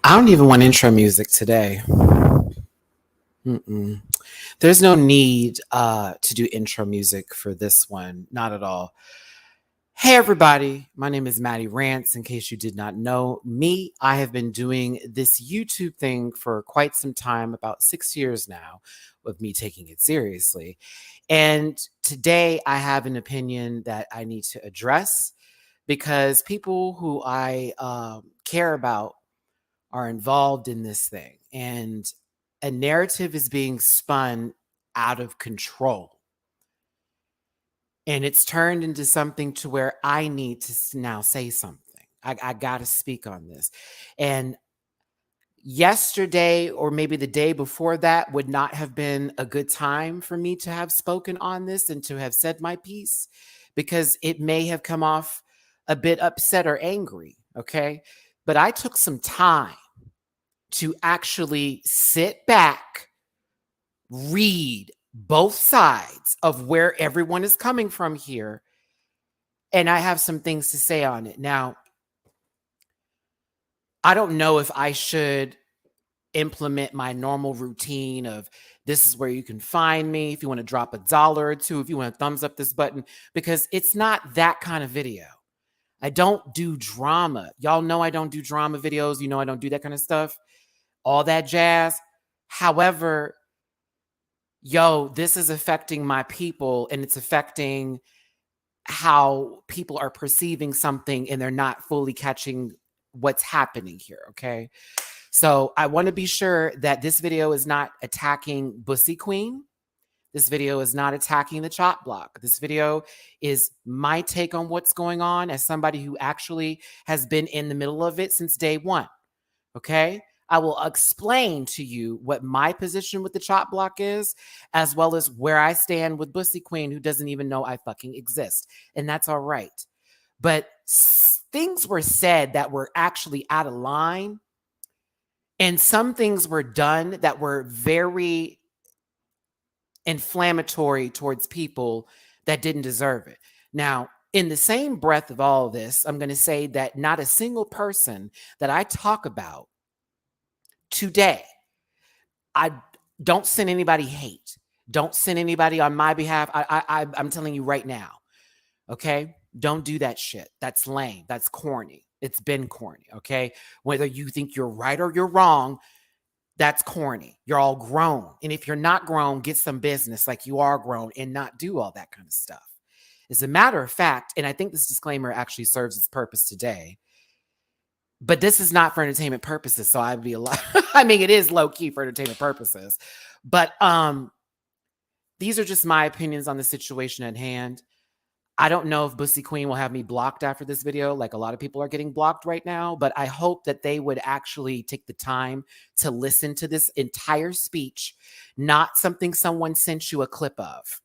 I don't even want intro music today. Mm-mm. There's no need to do intro music for this one. Not at all. Hey, everybody. My name is Matty Rants. In case you did not know me, I have been doing this YouTube thing for quite some time, about 6 years now, with me taking it seriously. And today I have an opinion that I need to address because people who I care about are involved in this thing. And a narrative is being spun out of control. And it's turned into something to where I need to now say something. I got to speak on this. And yesterday, or maybe the day before that, would not have been a good time for me to have spoken on this and to have said my piece because it may have come off a bit upset or angry. Okay. But I took some time to actually sit back, read both sides of where everyone is coming from here, and I have some things to say on it. Now, I don't know if I should implement my normal routine of this is where you can find me if you want to drop $1 or $2, if you want to thumbs up this button, because it's not that kind of video. I don't do drama. Y'all know I don't do drama videos. You know I don't do that kind of stuff. All that jazz. However, this is affecting my people, and it's affecting how people are perceiving something and they're not fully catching what's happening here. Okay. So I want to be sure that this video is not attacking Bussy Queen. This video is not attacking the chop block. This video is my take on what's going on as somebody who actually has been in the middle of it since day one. Okay. I will explain to you what my position with the chop block is, as well as where I stand with Bussy Queen, who doesn't even know I fucking exist. And that's all right. But things were said that were actually out of line. And some things were done that were very inflammatory towards people that didn't deserve it. Now, in the same breath of all of this, I'm going to say that not a single person that I talk about today, I don't send anybody hate. Don't send anybody on my behalf. I'm telling you right now, okay? Don't do that shit. That's lame. That's corny. It's been corny, okay? Whether you think you're right or you're wrong, that's corny. You're all grown. And if you're not grown, get some business like you are grown and not do all that kind of stuff. As a matter of fact, and I think this disclaimer actually serves its purpose today, but this is not for entertainment purposes. So I'd be a lot. I mean, it is low key for entertainment purposes, but these are just my opinions on the situation at hand. I don't know if Bussy Queen will have me blocked after this video, like a lot of people are getting blocked right now, but I hope that they would actually take the time to listen to this entire speech, not something someone sent you a clip of.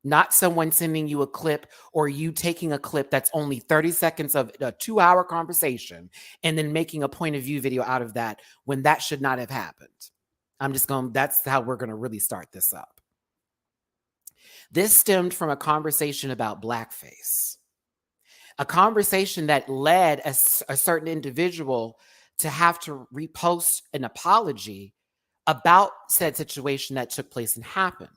Not someone sending you a clip or you taking a clip that's only 30 seconds of a 2-hour conversation and then making a point of view video out of that when that should not have happened. That's how we're going to really start this up. This stemmed from a conversation about blackface, a conversation that led a certain individual to have to repost an apology about said situation that took place and happened.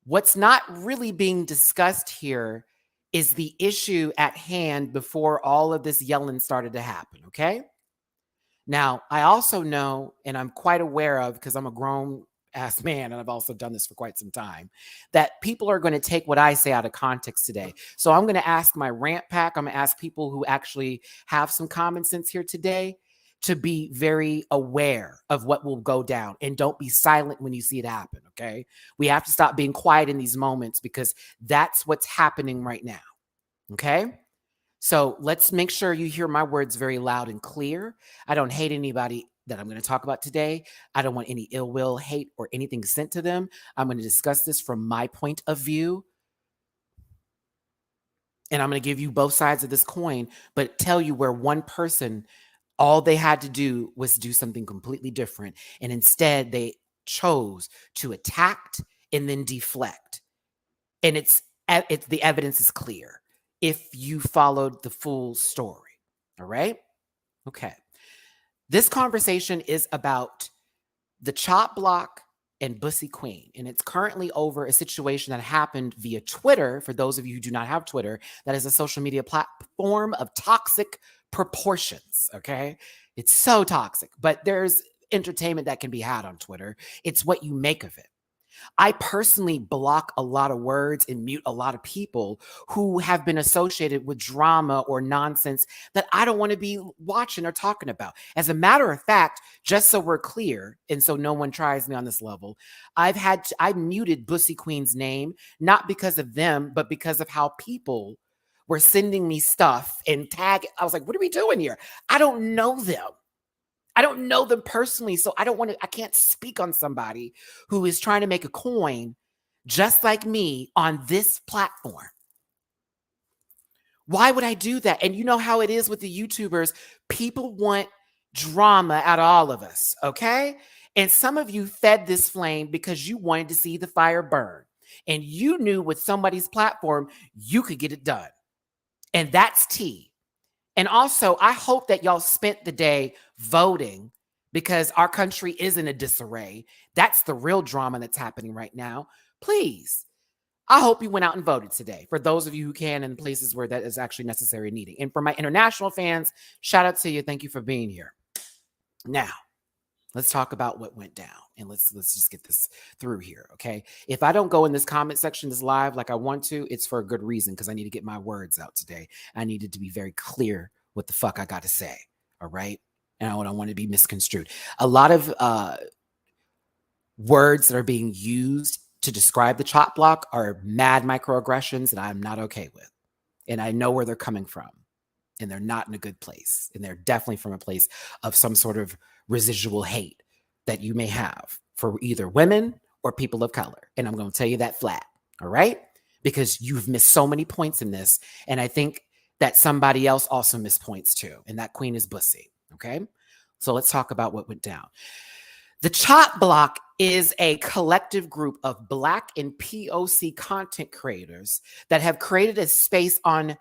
What's not really being discussed here is the issue at hand before all of this yelling started to happen, okay? Now, I also know, and I'm quite aware of, because I'm a grown ass man, and I've also done this for quite some time, that people are going to take what I say out of context today. So I'm going to ask my rant pack, I'm going to ask people who actually have some common sense here today to be very aware of what will go down and don't be silent when you see it happen, okay? We have to stop being quiet in these moments because that's what's happening right now, okay? So let's make sure you hear my words very loud and clear. I don't hate anybody that I'm going to talk about today. I don't want any ill will, hate, or anything sent to them. I'm going to discuss this from my point of view. And I'm going to give you both sides of this coin, but tell you where one person, all they had to do was do something completely different. And instead, they chose to attack and then deflect. And it's the evidence is clear if you followed the full story. All right? Okay. This conversation is about the chop block and Bussy Queen. And it's currently over a situation that happened via Twitter. For those of you who do not have Twitter, that is a social media platform of toxic proportions. Okay. It's so toxic, but there's entertainment that can be had on Twitter. It's what you make of it. I personally block a lot of words and mute a lot of people who have been associated with drama or nonsense that I don't want to be watching or talking about. As a matter of fact, just so we're clear, and so no one tries me on this level, I muted Bussy Queen's name, not because of them, but because of how people were sending me stuff and tag. I was like, what are we doing here? I don't know them. I don't know them personally, so I can't speak on somebody who is trying to make a coin just like me on this platform. Why would I do that? And you know how it is with the YouTubers. People want drama out of all of us, okay? And some of you fed this flame because you wanted to see the fire burn. And you knew with somebody's platform, you could get it done. And that's tea. And also, I hope that y'all spent the day voting because our country is in a disarray. That's the real drama that's happening right now. Please, I hope you went out and voted today. For those of you who can in places where that is actually necessary and needed. And for my international fans, shout out to you. Thank you for being here. Now, let's talk about what went down and let's just get this through here, okay? If I don't go in this comment section, this live like I want to, it's for a good reason because I need to get my words out today. I needed to be very clear what the fuck I got to say, all right? And I don't want to be misconstrued. A lot of words that are being used to describe the chop block are mad microaggressions that I'm not okay with. And I know where they're coming from. And they're not in a good place. And they're definitely from a place of some sort of residual hate that you may have for either women or people of color. And I'm going to tell you that flat, all right? Because you've missed so many points in this. And I think that somebody else also missed points too. And that queen is Bussy, okay? So let's talk about what went down. The Chop Block is a collective group of Black and POC content creators that have created a space on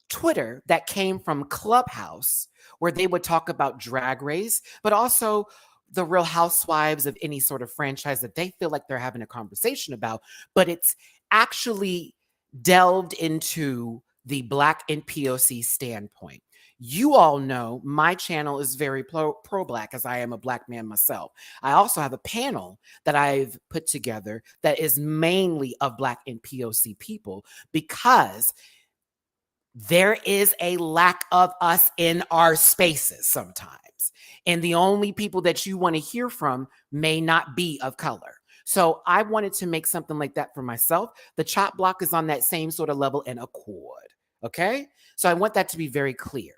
Twitter that came from Clubhouse, where they would talk about Drag Race, but also the Real Housewives of any sort of franchise that they feel like they're having a conversation about. But it's actually delved into the Black and POC standpoint. You all know my channel is very pro-Black as I am a Black man myself. I also have a panel that I've put together that is mainly of Black and POC people because there is a lack of us in our spaces sometimes. And the only people that you want to hear from may not be of color. So I wanted to make something like that for myself. The Chop Block is on that same sort of level and accord. Okay. So I want that to be very clear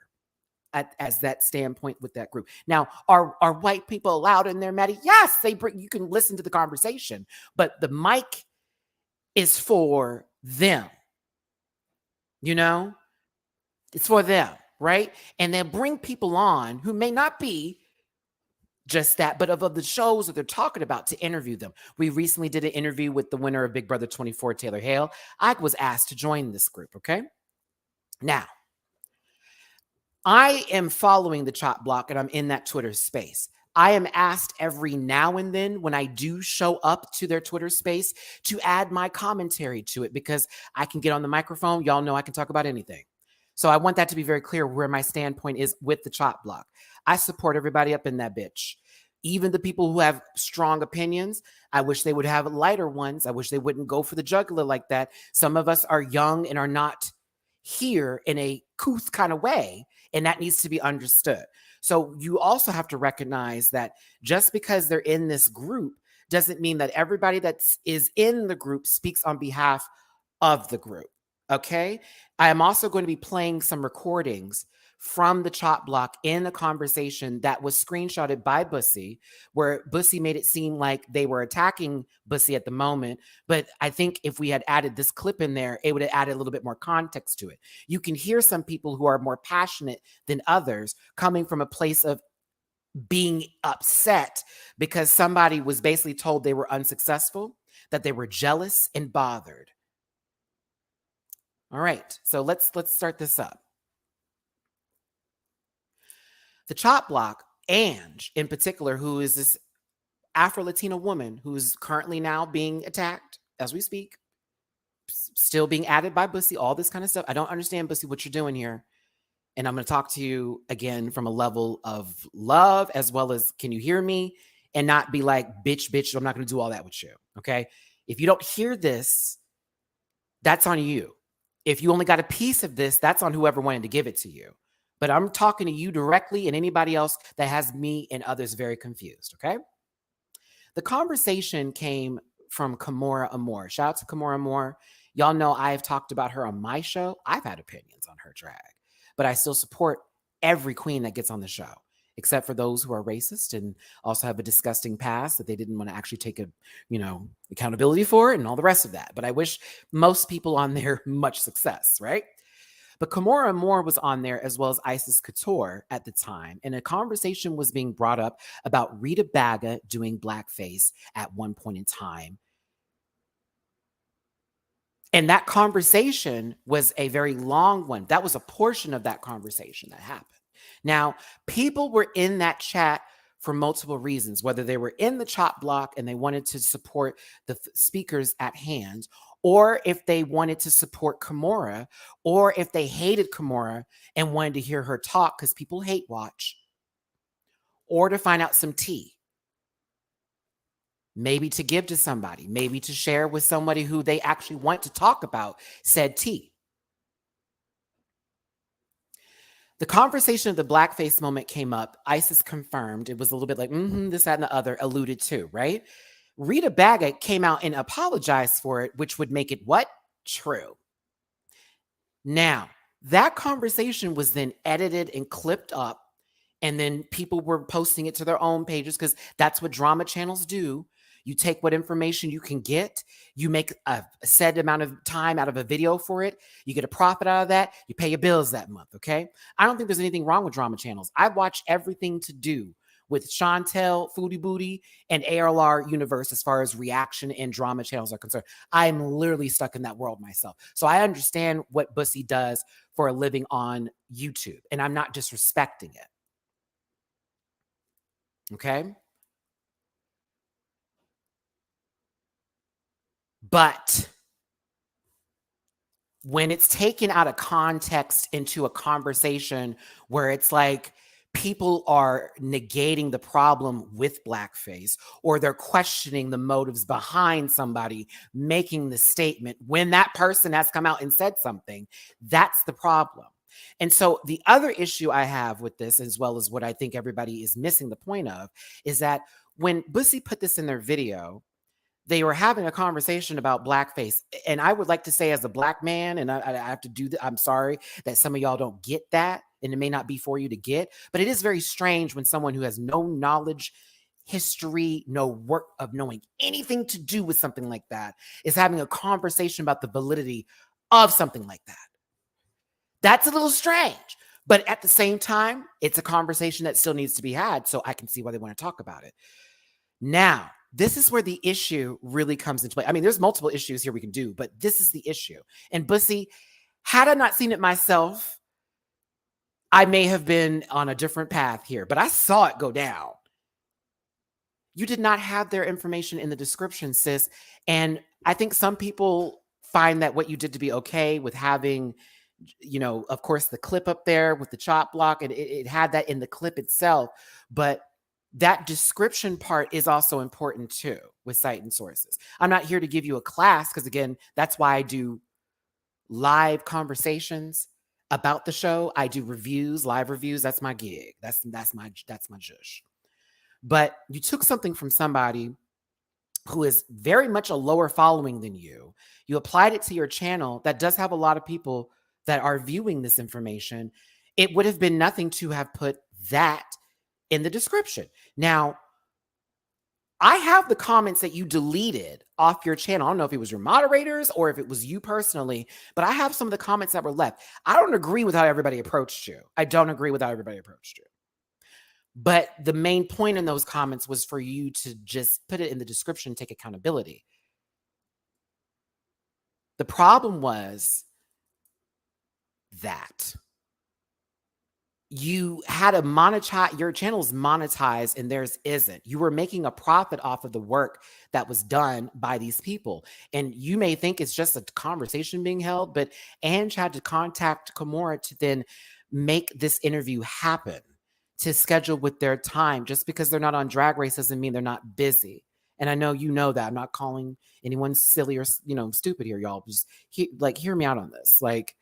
as that standpoint with that group. Now, are white people allowed in there, Matty? Yes, you can listen to the conversation, but the mic is for them. You know? It's for them, right? And they'll bring people on who may not be just that, but of the shows that they're talking about to interview them. We recently did an interview with the winner of Big Brother 24, Taylor Hale. I was asked to join this group, okay? Now, I am following the Chop Block and I'm in that Twitter space. I am asked every now and then when I do show up to their Twitter space to add my commentary to it because I can get on the microphone. Y'all know I can talk about anything. So I want that to be very clear where my standpoint is with the Chop Block. I support everybody up in that bitch. Even the people who have strong opinions, I wish they would have lighter ones. I wish they wouldn't go for the jugular like that. Some of us are young and are not here in a couth kind of way, and that needs to be understood. So you also have to recognize that just because they're in this group doesn't mean that everybody that is in the group speaks on behalf of the group. Okay. I am also going to be playing some recordings from the Chop Block in a conversation that was screenshotted by Bussy, where Bussy made it seem like they were attacking Bussy at the moment. But I think if we had added this clip in there, it would have added a little bit more context to it. You can hear some people who are more passionate than others coming from a place of being upset because somebody was basically told they were unsuccessful, that they were jealous and bothered. All right, so let's start this up. The Chop Block Ange, in particular, who is this Afro-Latina woman who's currently now being attacked as we speak, still being added by Bussy, all this kind of stuff. I don't understand, Bussy, what you're doing here. And I'm going to talk to you again from a level of love, as well as, can you hear me? And not be like, bitch, I'm not going to do all that with you. Okay. If you don't hear this, that's on you. If you only got a piece of this, that's on whoever wanted to give it to you. But I'm talking to you directly and anybody else that has me and others very confused. Okay. The conversation came from Kimora Amor. Shout out to Kimora Amor. Y'all know I've talked about her on my show. I've had opinions on her drag, but I still support every queen that gets on the show, except for those who are racist and also have a disgusting past that they didn't want to actually take accountability for it and all the rest of that. But I wish most people on there much success, right? But Kimora Moore was on there, as well as Isis Couture at the time, and a conversation was being brought up about Rita Baga doing blackface at one point in time. And that conversation was a very long one. That was a portion of that conversation that happened. Now, people were in that chat for multiple reasons, whether they were in the chop block and they wanted to support the speakers at hand, or if they wanted to support Kimora, or if they hated Kimora and wanted to hear her talk because people hate watch, or to find out some tea. Maybe to give to somebody, maybe to share with somebody who they actually want to talk about said tea. The conversation of the blackface moment came up. Isis confirmed. It was a little bit like, this, that, and the other, alluded to, right? Rita Baga came out and apologized for it, which would make it what? True. Now, that conversation was then edited and clipped up, and then people were posting it to their own pages because that's what drama channels do. You take what information you can get, you make a set amount of time out of a video for it, you get a profit out of that, you pay your bills that month, okay? I don't think there's anything wrong with drama channels. I watch everything to do with Chantel, Foodie Booty, and ALR Universe as far as reaction and drama channels are concerned. I'm literally stuck in that world myself. So I understand what Bussy does for a living on YouTube, and I'm not disrespecting it. Okay? But when it's taken out of context into a conversation where it's like people are negating the problem with blackface, or they're questioning the motives behind somebody making the statement when that person has come out and said something, that's the problem. And so the other issue I have with this, as well as what I think everybody is missing the point of, is that when Bussy put this in their video, they were having a conversation about blackface. And I would like to say, as a black man, and I have to do that, I'm sorry that some of y'all don't get that, and it may not be for you to get, but it is very strange when someone who has no knowledge, history, no work of knowing anything to do with something like that is having a conversation about the validity of something like that. That's a little strange. But at the same time, it's a conversation that still needs to be had, so I can see why they want to talk about it. Now, this is where the issue really comes into play. I mean, there's multiple issues here we can do, but this is the issue. And Bussy, had I not seen it myself, I may have been on a different path here, but I saw it go down. You did not have their information in the description, sis. And I think some people find that what you did to be okay with having, of course, the clip up there with the chop block, and it had that in the clip itself. But that description part is also important too with citing sources. I'm not here to give you a class because, again, that's why I do live conversations about the show. I do reviews, live reviews. That's my gig. That's my jush. But you took something from somebody who is very much a lower following than you. You applied it to your channel that does have a lot of people that are viewing this information. It would have been nothing to have put that in the description. Now, I have the comments that you deleted off your channel. I don't know if it was your moderators or if it was you personally, but I have some of the comments that were left. I don't agree with how everybody approached you. I don't agree with how everybody approached you. But the main point in those comments was for you to just put it in the description, take accountability. The problem was that you had a monetize, your channel's monetized and theirs isn't. You were making a profit off of the work that was done by these people. And you may think it's just a conversation being held, but Ange had to contact Kimura to then make this interview happen, to schedule with their time. Just because they're not on Drag Race doesn't mean they're not busy. And I know you know that. I'm not calling anyone silly or stupid here, y'all. Just hear me out on this. Like,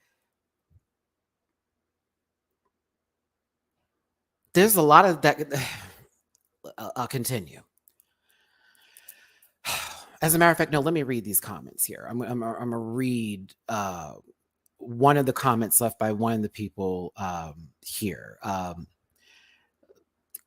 there's a lot of that. I'll continue. As a matter of fact, no, let me read these comments here. I'm going to read one of the comments left by one of the people here.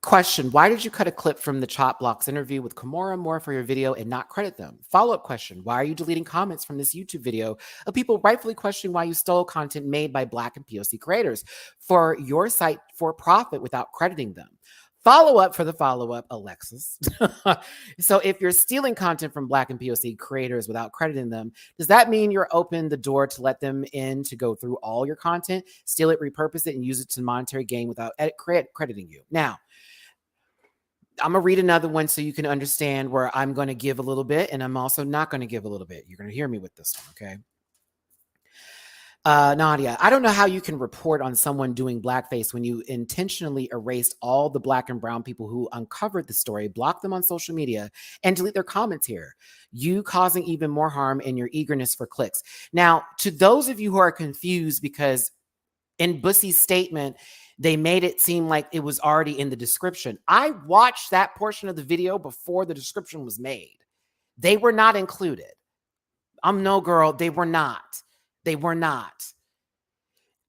Question, why did you cut a clip from the Chop Blocks interview with Kimura Moore for your video and not credit them? Follow-up question, why are you deleting comments from this YouTube video of people rightfully questioning why you stole content made by Black and POC creators for your site for profit without crediting them? Follow-up for the follow-up, Alexis. So if you're stealing content from Black and POC creators without crediting them, does that mean you're open the door to let them in to go through all your content, steal it, repurpose it, and use it to monetary gain without crediting you? Now, I'm going to read another one so you can understand where I'm going to give a little bit and I'm also not going to give a little bit. You're going to hear me with this one, okay? Nadia, I don't know how you can report on someone doing blackface when you intentionally erased all the Black and brown people who uncovered the story, blocked them on social media, and delete their comments here. You causing even more harm in your eagerness for clicks. Now, to those of you who are confused, because in Bussy's statement, they made it seem like it was already in the description. I watched that portion of the video before the description was made. They were not included. No, girl, they were not. They were not.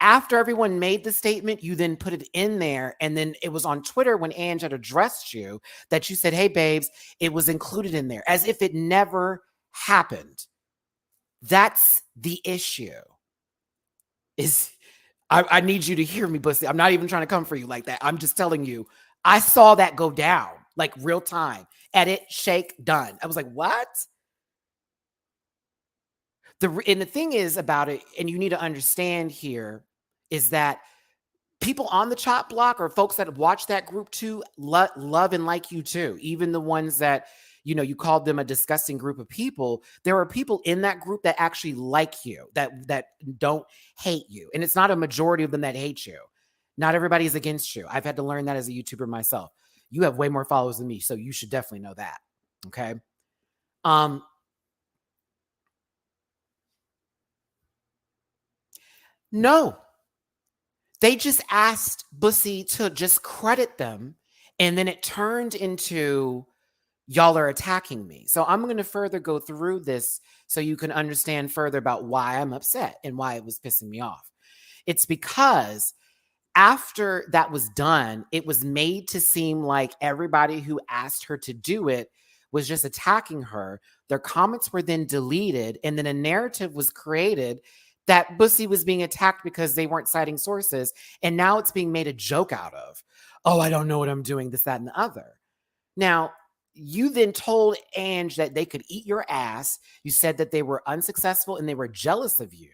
After everyone made the statement, you then put it in there. And then it was on Twitter when Ange had addressed you that you said, hey, babes, it was included in there, as if it never happened. That's the issue. I need you to hear me, Bussy. I'm not even trying to come for you like that. I'm just telling you, I saw that go down, like real time. Edit, shake, done. I was like, what? And the thing is about it, and you need to understand here, is that people on the Chop Block or folks that have watched that group too love and like you too. Even the ones that, you called them a disgusting group of people. There are people in that group that actually like you, that don't hate you. And it's not a majority of them that hate you. Not everybody is against you. I've had to learn that as a YouTuber myself. You have way more followers than me, so you should definitely know that. Okay. No. They just asked Bussy to just credit them, and then it turned into y'all are attacking me. So I'm going to further go through this so you can understand further about why I'm upset and why it was pissing me off. It's because after that was done, it was made to seem like everybody who asked her to do it was just attacking her. Their comments were then deleted, and then a narrative was created that Bussy was being attacked because they weren't citing sources. And now it's being made a joke out of. Oh, I don't know what I'm doing, this, that, and the other. Now, you then told Ange that they could eat your ass. You said that they were unsuccessful and they were jealous of you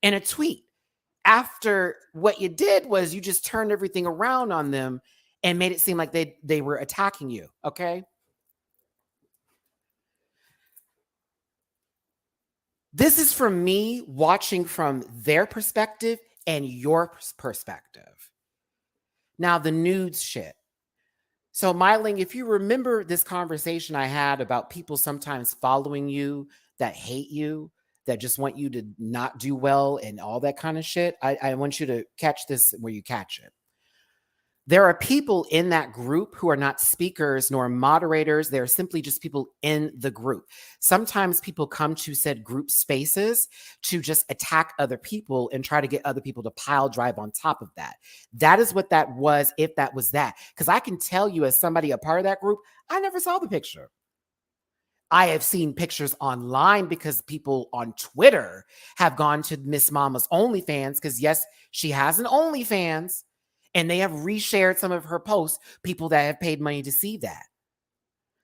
in a tweet. After what you did was you just turned everything around on them and made it seem like they were attacking you, okay? This is from me watching from their perspective and your perspective. Now, the nudes shit. So, Myling, if you remember this conversation I had about people sometimes following you that hate you, that just want you to not do well and all that kind of shit, I want you to catch this where you catch it. There are people in that group who are not speakers nor moderators. They're simply just people in the group. Sometimes people come to said group spaces to just attack other people and try to get other people to pile drive on top of that. That is what that was, if that was that. Because I can tell you, as somebody a part of that group, I never saw the picture. I have seen pictures online because people on Twitter have gone to Miss Mama's OnlyFans, because yes, she has an OnlyFans. And they have reshared some of her posts, people that have paid money to see that.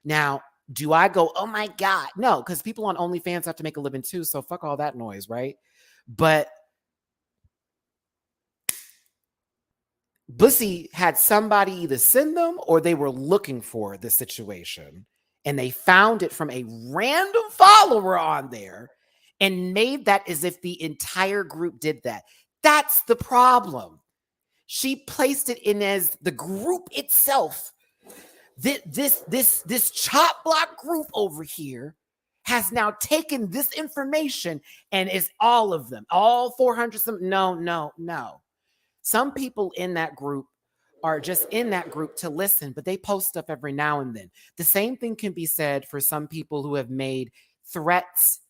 Now, do I go, oh my God? No, because people on OnlyFans have to make a living too, so fuck all that noise, right? But Bussy had somebody either send them or they were looking for the situation, and they found it from a random follower on there and made that as if the entire group did that. That's the problem. She placed it in as the group itself. This chop block group over here has now taken this information and is all of them, all 400. No. Some people in that group are just in that group to listen, but they post stuff every now and then. The same thing can be said for some people who have made threats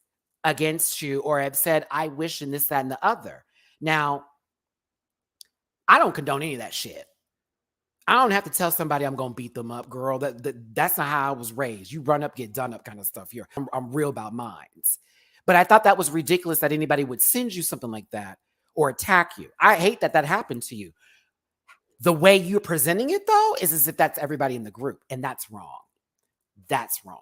against you or have said, I wish, and this, that, and the other. Now, I don't condone any of that shit. I don't have to tell somebody I'm going to beat them up, girl. That's not how I was raised. You run up, get done up kind of stuff here. I'm real about mines. But I thought that was ridiculous that anybody would send you something like that or attack you. I hate that happened to you. The way you're presenting it, though, is as if that's everybody in the group. And that's wrong. That's wrong.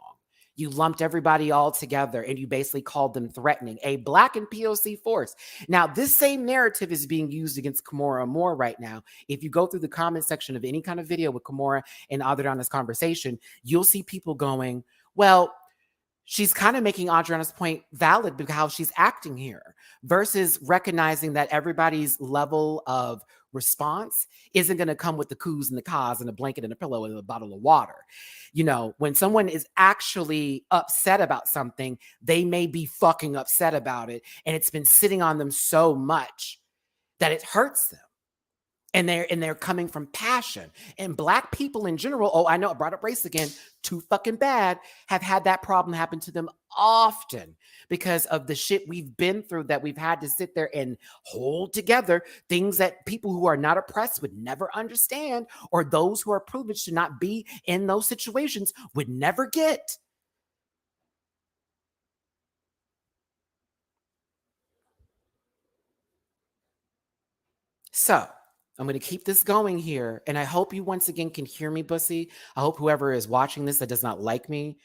You lumped everybody all together and you basically called them threatening a Black and POC force. Now, this same narrative is being used against Kimora more right now. If you go through the comment section of any kind of video with Kimora and Adriana's conversation, you'll see people going, well, she's kind of making Adriana's point valid because how she's acting here versus recognizing that everybody's level of response isn't going to come with the coos and the cause and a blanket and a pillow and a bottle of water. You know, when someone is actually upset about something, they may be fucking upset about it. And it's been sitting on them so much that it hurts them. And they're coming from passion. And Black people in general, oh, I know I brought up race again, too fucking bad, have had that problem happen to them often because of the shit we've been through that we've had to sit there and hold together, things that people who are not oppressed would never understand, or those who are privileged to not be in those situations would never get. So I'm going to keep this going here. And I hope you once again can hear me, Bussy. I hope whoever is watching this that does not like me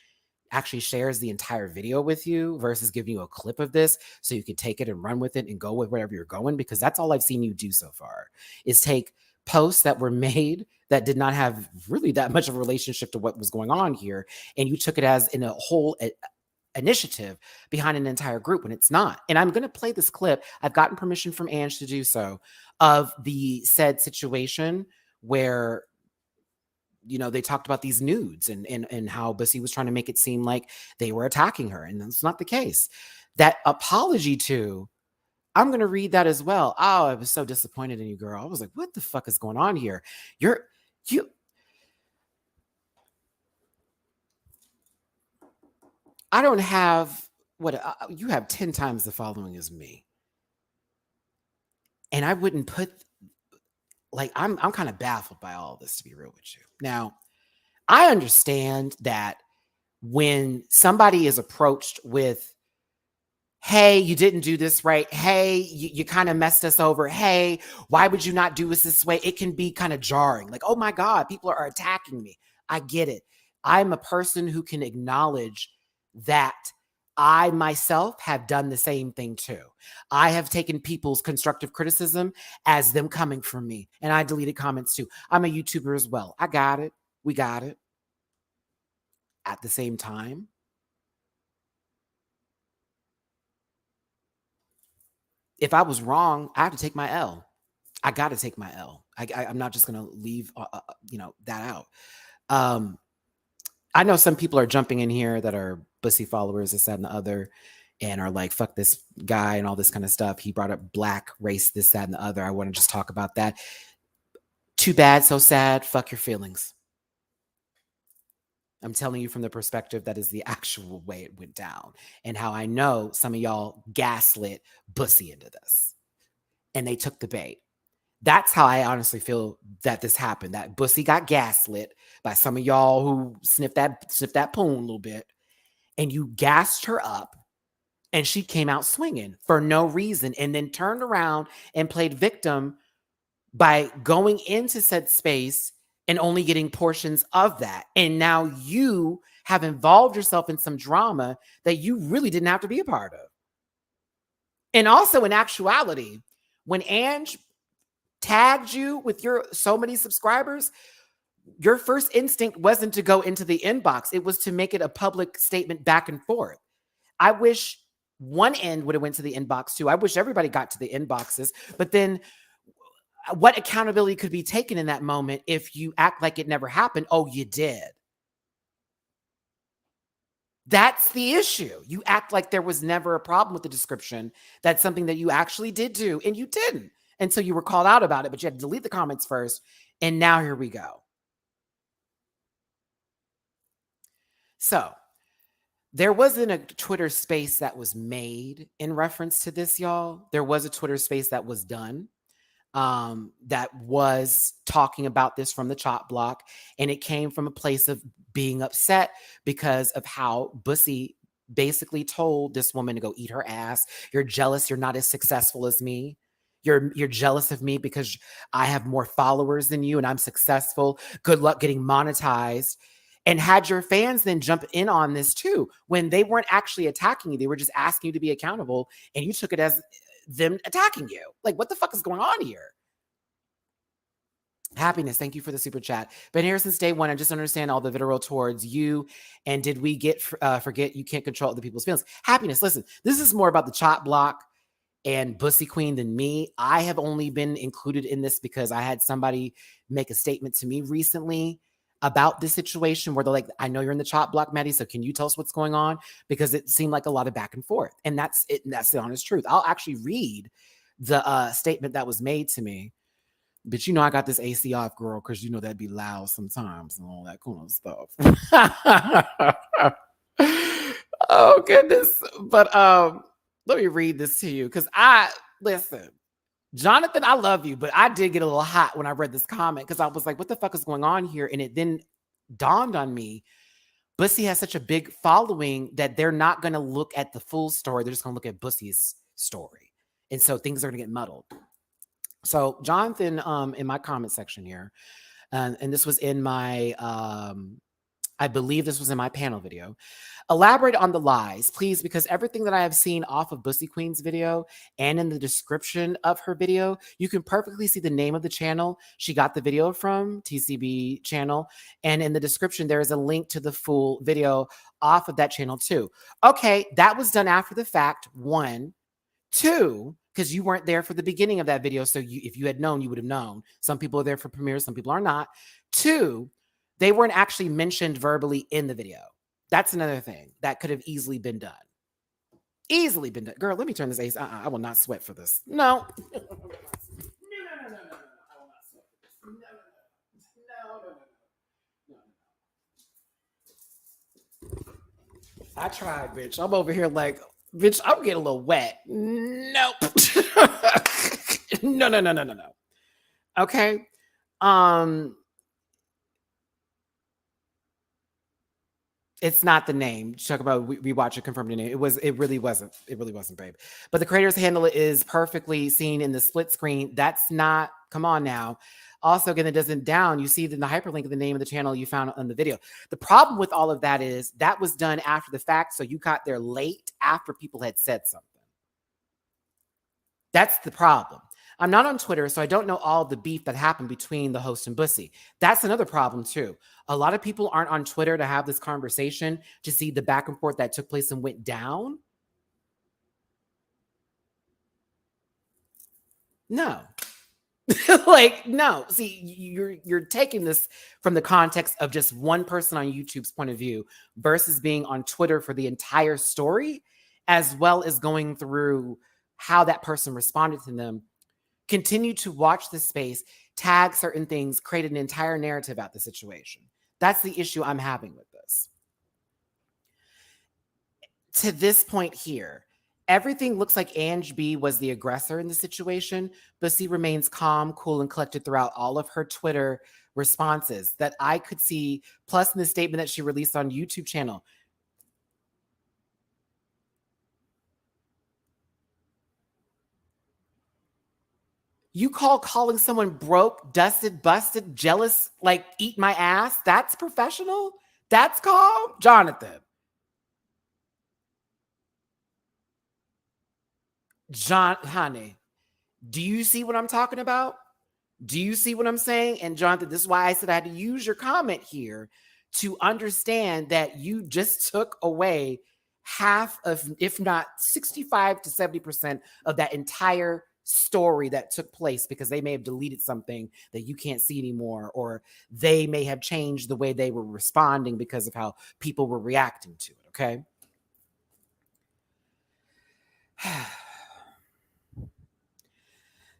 actually shares the entire video with you versus giving you a clip of this so you can take it and run with it and go with wherever you're going, because that's all I've seen you do so far is take posts that were made that did not have really that much of a relationship to what was going on here. And you took it as in a whole initiative behind an entire group when it's not. And I'm going to play this clip. I've gotten permission from Ange to do so of the said situation where, you know, they talked about these nudes and how Bussy was trying to make it seem like they were attacking her. And that's not the case. That apology to, I'm going to read that as well. Oh, I was so disappointed in you, girl. I was like, what the fuck is going on here? I don't have you have 10 times the following as me. And I wouldn't put, like, I'm kind of baffled by all this, to be real with you. Now, I understand that when somebody is approached with, hey, you didn't do this right. Hey, you kind of messed us over. Hey, why would you not do us this way? It can be kind of jarring. Like, oh my God, people are attacking me. I get it. I'm a person who can acknowledge that I myself have done the same thing too. I have taken people's constructive criticism as them coming from me. And I deleted comments too. I'm a YouTuber as well. I got it. We got it. At the same time, if I was wrong, I have to take my L. I got to take my L. I'm not just going to leave, that out. I know some people are jumping in here that are Bussy followers, this, that, and the other, and are like, fuck this guy and all this kind of stuff. He brought up Black race, this, that, and the other. I want to just talk about that. Too bad, so sad. Fuck your feelings. I'm telling you from the perspective that is the actual way it went down and how I know some of y'all gaslit Bussy into this and they took the bait. That's how I honestly feel that this happened, that Bussy got gaslit by some of y'all who sniffed that poon a little bit, and you gassed her up and she came out swinging for no reason and then turned around and played victim by going into said space and only getting portions of that. And now you have involved yourself in some drama that you really didn't have to be a part of. And also, in actuality, when Ange tagged you with your so many subscribers, your first instinct wasn't to go into the inbox. It was to make it a public statement back and forth. I wish one end would have went to the inbox too. I wish everybody got to the inboxes, but then what accountability could be taken in that moment if you act like it never happened? Oh, you did. That's the issue. You act like there was never a problem with the description. That's something that you actually did do, and you didn't. And so you were called out about it, but you had to delete the comments first. And now here we go. So there wasn't a Twitter space that was made in reference to this, y'all. There was a Twitter space that was done that was talking about this from the chop block. And it came from a place of being upset because of how Bussy basically told this woman to go eat her ass. You're jealous. You're not as successful as me. You're jealous of me because I have more followers than you and I'm successful. Good luck getting monetized. And had your fans then jump in on this too, when they weren't actually attacking you, they were just asking you to be accountable, and you took it as them attacking you. Like, what the fuck is going on here? Happiness, thank you for the super chat. Been here since day one. I just understand all the vitriol towards you. And did we forget you can't control other people's feelings? Happiness, listen, this is more about the chop block and Bussy Queen than me. I have only been included in this because I had somebody make a statement to me recently about this situation where they're like, I know you're in the chop block, Matty, so can you tell us what's going on? Because it seemed like a lot of back and forth. And that's it. And that's the honest truth. I'll actually read the statement that was made to me. But you know, I got this AC off, girl, because you know that'd be loud sometimes and all that cool stuff. Oh, goodness. But let me read this to you because listen. Jonathan, I love you, but I did get a little hot when I read this comment because I was like, what the fuck is going on here? And it then dawned on me, Bussy has such a big following that they're not going to look at the full story. They're just going to look at Bussy's story. And so things are going to get muddled. So Jonathan, in my comment section here, and this was in my, I believe this was in my panel video. Elaborate on the lies, please, because everything that I have seen off of Bussy Queen's video and in the description of her video, you can perfectly see the name of the channel she got the video from, TCB channel. And in the description, there is a link to the full video off of that channel too. Okay, that was done after the fact, one. Two, because you weren't there for the beginning of that video. So if you had known, you would have known. Some people are there for premieres, some people are not. Two, they weren't actually mentioned verbally in the video. That's another thing that could have easily been done. Easily been done. Girl, let me turn this AC. I will not sweat for this. No. No. I will not sweat for this. No. I tried, bitch. I'm over here like, bitch, I'm getting a little wet. Nope. No. Okay. It's not the name. Talk about rewatch it, confirm the name. It really wasn't, babe. But the creator's handle is perfectly seen in the split screen. That's not, come on now. Also, again, it doesn't down. You see it in the hyperlink of the name of the channel you found on the video. The problem with all of that is that was done after the fact. So you got there late after people had said something. That's the problem. I'm not on Twitter, so I don't know all the beef that happened between the host and Bussy. That's another problem too. A lot of people aren't on Twitter to have this conversation, to see the back and forth that took place and went down. No. Like, no. See, you're taking this from the context of just one person on YouTube's point of view versus being on Twitter for the entire story, as well as going through how that person responded to them. Continue to watch the space, tag certain things, create an entire narrative about the situation. That's the issue I'm having with this. To this point here, everything looks like Ange B was the aggressor in the situation. Bussy remains calm, cool, and collected throughout all of her Twitter responses that I could see, plus in the statement that she released on YouTube channel. You calling someone broke, dusted, busted, jealous, like eat my ass? That's professional? That's calm? Jonathan. Honey, do you see what I'm talking about? Do you see what I'm saying? And Jonathan, this is why I said I had to use your comment here to understand that you just took away half of, if not 65 to 70% of that entire story that took place, because they may have deleted something that you can't see anymore, or they may have changed the way they were responding because of how people were reacting to it. Okay.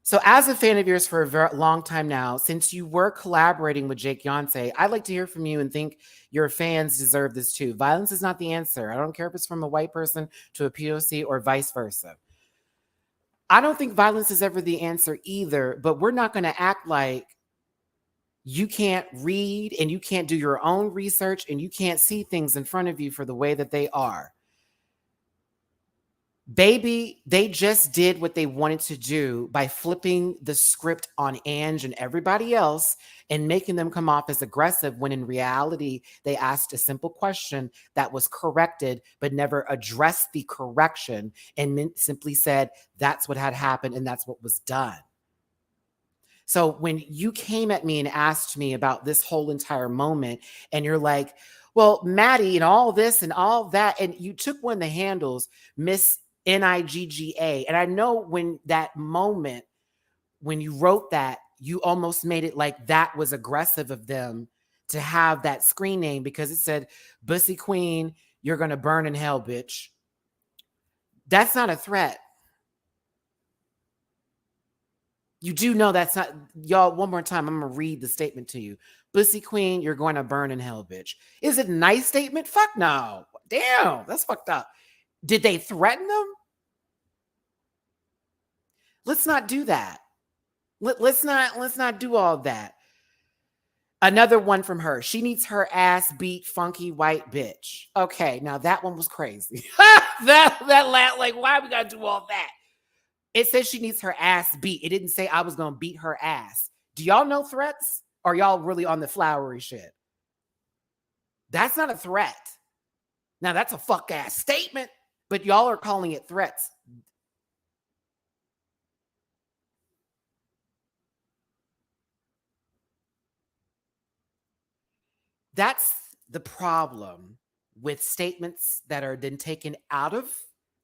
So, as a fan of yours for a very long time now, since you were collaborating with Jake Yonsei, I'd like to hear from you and think your fans deserve this too. Violence is not the answer. I don't care if it's from a white person to a POC or vice versa. I don't think violence is ever the answer either, but we're not going to act like you can't read and you can't do your own research and you can't see things in front of you for the way that they are. Baby, they just did what they wanted to do by flipping the script on Ange and everybody else and making them come off as aggressive, when in reality, they asked a simple question that was corrected, but never addressed the correction and simply said that's what had happened and that's what was done. So when you came at me and asked me about this whole entire moment, and you're like, well, Matty and all this and all that, and you took one of the handles, Miss Nigga. And I know when that moment, when you wrote that, you almost made it like that was aggressive of them to have that screen name, because it said, Bussy Queen, you're going to burn in hell, bitch. That's not a threat. You do know that's not, y'all, one more time, I'm going to read the statement to you. Bussy Queen, you're going to burn in hell, bitch. Is it a nice statement? Fuck no. Damn, that's fucked up. Did they threaten them? Let's not do that. Let's not do all that. Another one from her. She needs her ass beat, funky white bitch. Okay, now that one was crazy. that like, why we gotta do all that? It says she needs her ass beat. It didn't say I was gonna beat her ass. Do y'all know threats? Or y'all really on the flowery shit? That's not a threat. Now that's a fuck ass statement, but y'all are calling it threats. That's the problem with statements that are then taken out of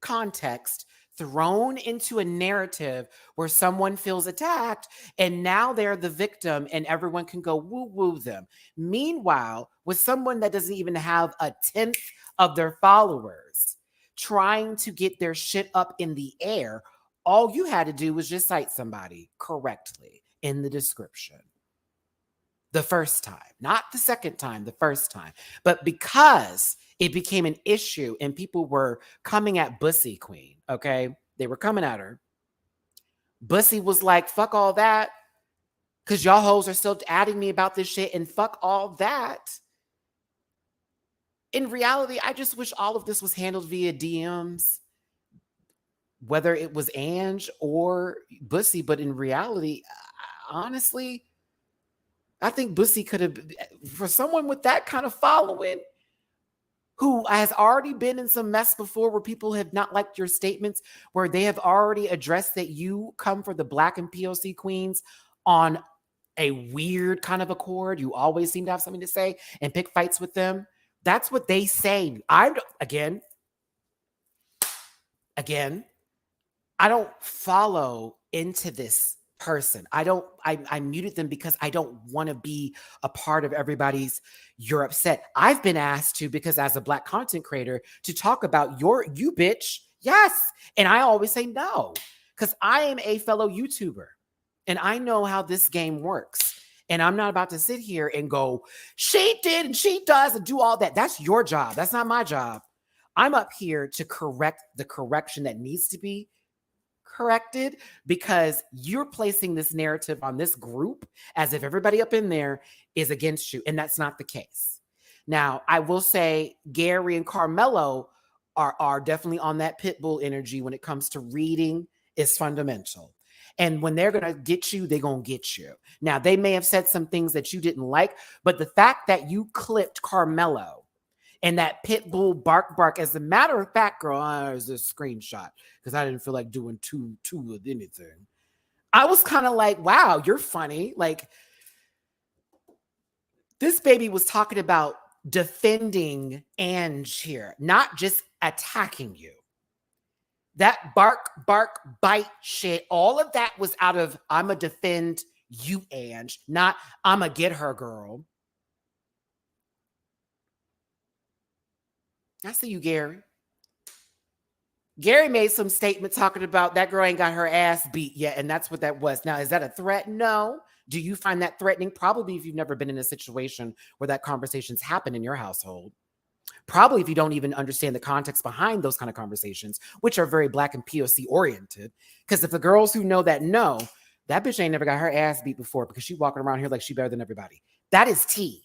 context, thrown into a narrative where someone feels attacked, and now they're the victim and everyone can go woo woo them. Meanwhile, with someone that doesn't even have a tenth of their followers trying to get their shit up in the air, all you had to do was just cite somebody correctly in the description. The first time, not the second time, the first time. But because it became an issue and people were coming at Bussy Queen, okay? They were coming at her. Bussy was like, fuck all that, because y'all hoes are still adding me about this shit, and fuck all that. In reality, I just wish all of this was handled via DMs, whether it was Ange or Bussy. But in reality, honestly, I think Bussy could have, for someone with that kind of following, who has already been in some mess before where people have not liked your statements, where they have already addressed that you come for the Black and POC queens on a weird kind of accord. You always seem to have something to say and pick fights with them. That's what they say. Again, I don't follow into this person. I muted them because I don't want to be a part of everybody's you're upset. I've been asked to, because as a Black content creator, to talk about you bitch. Yes. And I always say no, because I am a fellow YouTuber and I know how this game works. And I'm not about to sit here and go, she did and she does and do all that. That's your job. That's not my job. I'm up here to correct the correction that needs to be corrected, because you're placing this narrative on this group as if everybody up in there is against you, and that's not the case. Now, I will say Gary and Carmelo are definitely on that pit bull energy when it comes to reading is fundamental. And when they're going to get you, they're going to get you. Now, they may have said some things that you didn't like, but the fact that you clipped Carmelo and that pit bull bark, as a matter of fact, girl, there's a screenshot because I didn't feel like doing two of anything. I was kind of like, wow, you're funny. Like, this baby was talking about defending Ange here, not just attacking you. That bark, bite shit, all of that was out of, I'ma defend you, Ange, not I'ma get her, girl. I see you, Gary. Gary made some statement talking about that girl ain't got her ass beat yet, and that's what that was. Now, is that a threat? No. Do you find that threatening? Probably if you've never been in a situation where that conversation's happened in your household. Probably if you don't even understand the context behind those kind of conversations, which are very Black and POC oriented. Because if the girls who know, that bitch ain't never got her ass beat before because she walking around here like she better than everybody. That is tea.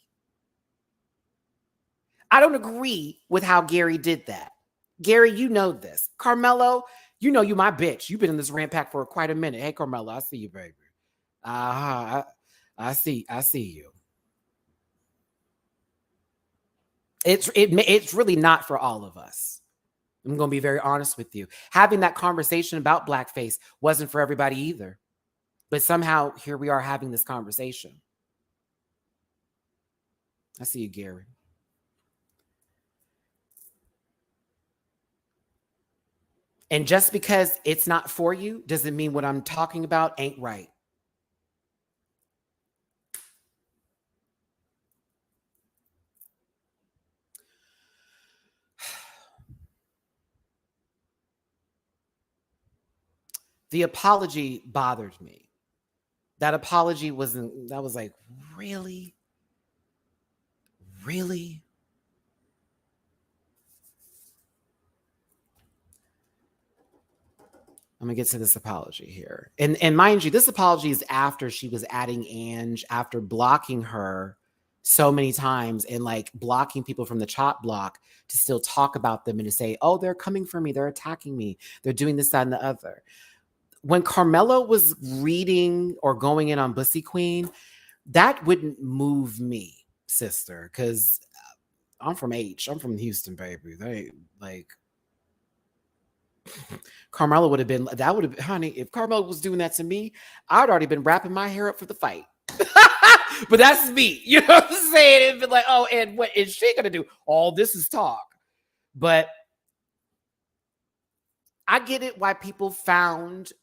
I don't agree with how Gary did that. Gary, you know this. Carmelo, you know you my bitch. You've been in this rant pack for quite a minute. Hey, Carmelo, I see you, baby. I see you. It's really not for all of us. I'm going to be very honest with you. Having that conversation about blackface wasn't for everybody either. But somehow here we are having this conversation. I see you, Gary. And just because it's not for you doesn't mean what I'm talking about ain't right. The apology bothered me. That apology wasn't, that was like, really? Really? I'm gonna get to this apology here. And mind you, this apology is after she was adding Ange, after blocking her so many times and like blocking people from the chop block to still talk about them and to say, oh, they're coming for me, they're attacking me, they're doing this, that, and the other. When Carmelo was reading or going in on Bussy Queen, that wouldn't move me, sister, because I'm from Houston, baby. They like Carmelo would have been, that would have, honey, if Carmelo was doing that to me, I'd already been wrapping my hair up for the fight. But that's me. You know what I'm saying? It'd be like, oh, and what is she going to do? All this is talk. But I get it why people found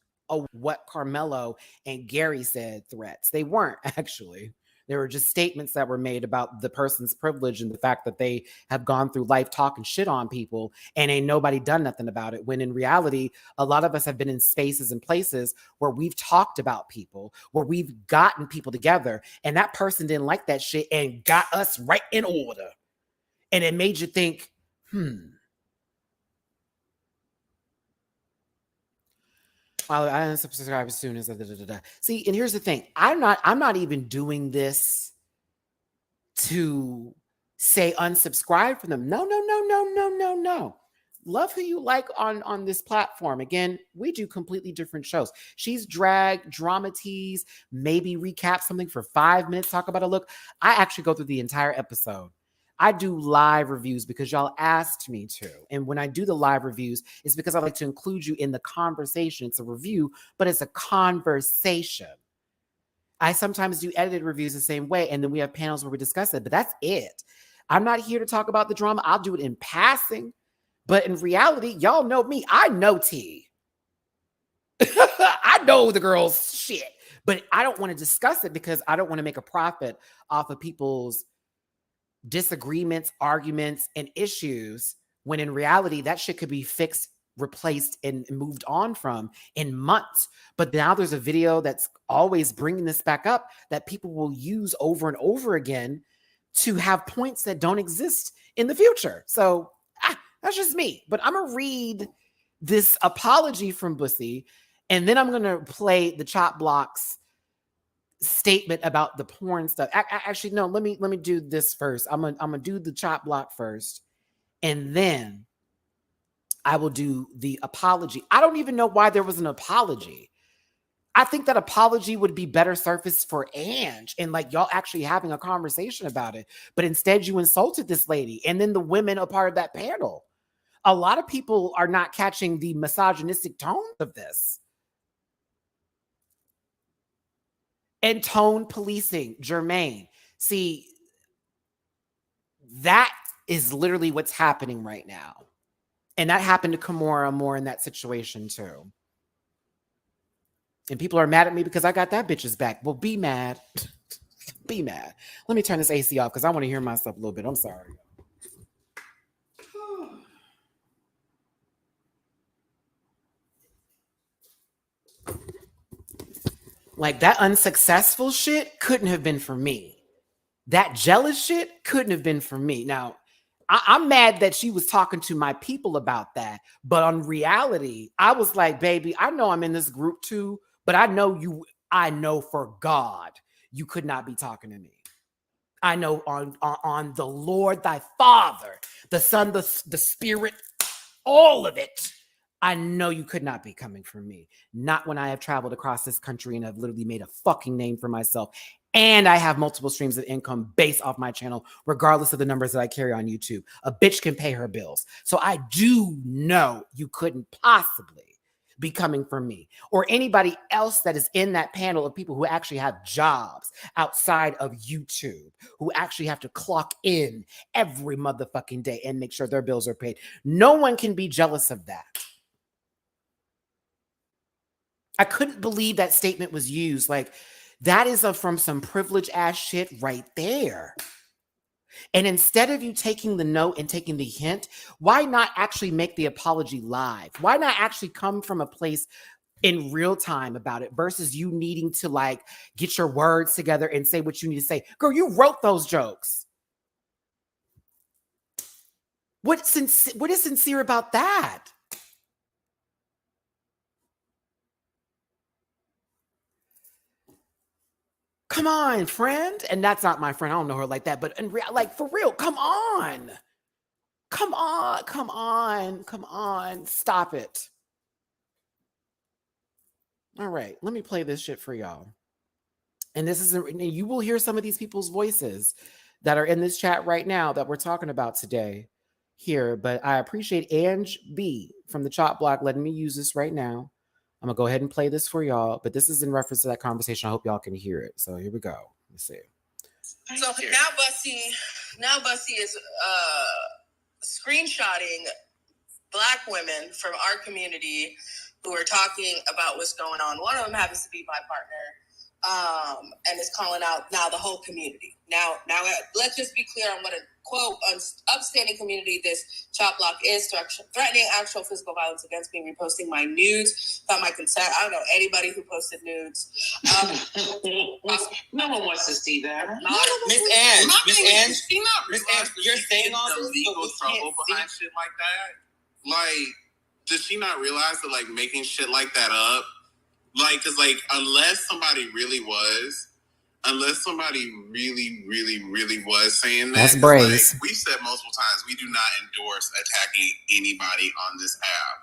what Carmelo and Gary said threats. They weren't actually. They were just statements that were made about the person's privilege and the fact that they have gone through life talking shit on people and ain't nobody done nothing about it. When in reality, a lot of us have been in spaces and places where we've talked about people, where we've gotten people together, and that person didn't like that shit and got us right in order. And it made you think, I unsubscribe as soon as See, and here's the thing. I'm not even doing this to say unsubscribe from them. No. Love who you like on this platform. Again, we do completely different shows. She's drag, drama tease, maybe recap something for 5 minutes, talk about a look. I actually go through the entire episode. I do live reviews because y'all asked me to. And when I do the live reviews, it's because I like to include you in the conversation. It's a review, but it's a conversation. I sometimes do edited reviews the same way, and then we have panels where we discuss it, but that's it. I'm not here to talk about the drama. I'll do it in passing. But in reality, y'all know me. I know T. I know the girl's shit. But I don't want to discuss it because I don't want to make a profit off of people's disagreements, arguments, and issues, when in reality, that shit could be fixed, replaced, and moved on from in months. But now there's a video that's always bringing this back up that people will use over and over again to have points that don't exist in the future. So that's just me. But I'm going to read this apology from Bussy, and then I'm going to play the Chop Block's statement about the porn stuff. Actually, no, let me do this first. I'm gonna do the Chop Block first, and then I will do the apology. I don't even know why there was an apology. I think that apology would be better surfaced for Ange and like y'all actually having a conversation about it. But instead, you insulted this lady, and then the women are part of that panel. A lot of people are not catching the misogynistic tone of this. And tone policing, Jermaine. See, that is literally what's happening right now. And that happened to Kimora more in that situation too. And people are mad at me because I got that bitch's back. Well, be mad. Be mad. Let me turn this AC off because I want to hear myself a little bit. I'm sorry. Like that unsuccessful shit couldn't have been for me. That jealous shit couldn't have been for me. Now, I'm mad that she was talking to my people about that. But on reality, I was like, baby, I know I'm in this group too, but I know for God, you could not be talking to me. I know on the Lord thy Father, the Son, the Spirit, all of it. I know you could not be coming from me. Not when I have traveled across this country and have literally made a fucking name for myself. And I have multiple streams of income based off my channel, regardless of the numbers that I carry on YouTube. A bitch can pay her bills. So I do know you couldn't possibly be coming from me or anybody else that is in that panel of people who actually have jobs outside of YouTube, who actually have to clock in every motherfucking day and make sure their bills are paid. No one can be jealous of that. I couldn't believe that statement was used. Like, that is from some privileged ass shit right there. And instead of you taking the note and taking the hint, why not actually make the apology live? Why not actually come from a place in real time about it versus you needing to like get your words together and say what you need to say? Girl, you wrote those jokes. What is sincere about that? Come on, friend. And that's not my friend. I don't know her like that. But like, for real, come on. Come on. Come on. Come on. Stop it. All right. Let me play this shit for y'all. And you will hear some of these people's voices that are in this chat right now that we're talking about today here. But I appreciate Ange B from the Chop Block letting me use this right now. I'm going to go ahead and play this for y'all. But this is in reference to that conversation. I hope y'all can hear it. So here we go. Let's see. So now Bussy is screenshotting Black women from our community who are talking about what's going on. One of them happens to be my partner, and is calling out now the whole community. Now, let's just be clear on what a quote upstanding community this Chop Block is, threatening actual physical violence against me, reposting my nudes without my consent. I don't know anybody who posted nudes. No one wants to see that. Miss Ange, you're saying all the this legal trouble behind shit like that. Like, does she not realize that like making shit like that up, like, cause like unless somebody really was saying that, that's brave. Like, we've said multiple times, we do not endorse attacking anybody on this app.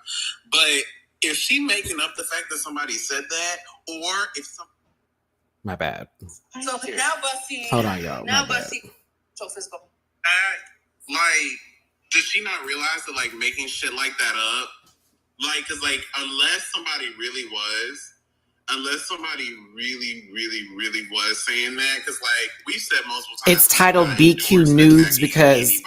But if she making up the fact that somebody said that, or if some, my bad. So now Bussy, hold on, y'all. Now Bussy, so physical. Like, does she not realize that like making shit like that up, like, cause like unless somebody really was saying that, because like we've said multiple times, it's titled BQ Nudes because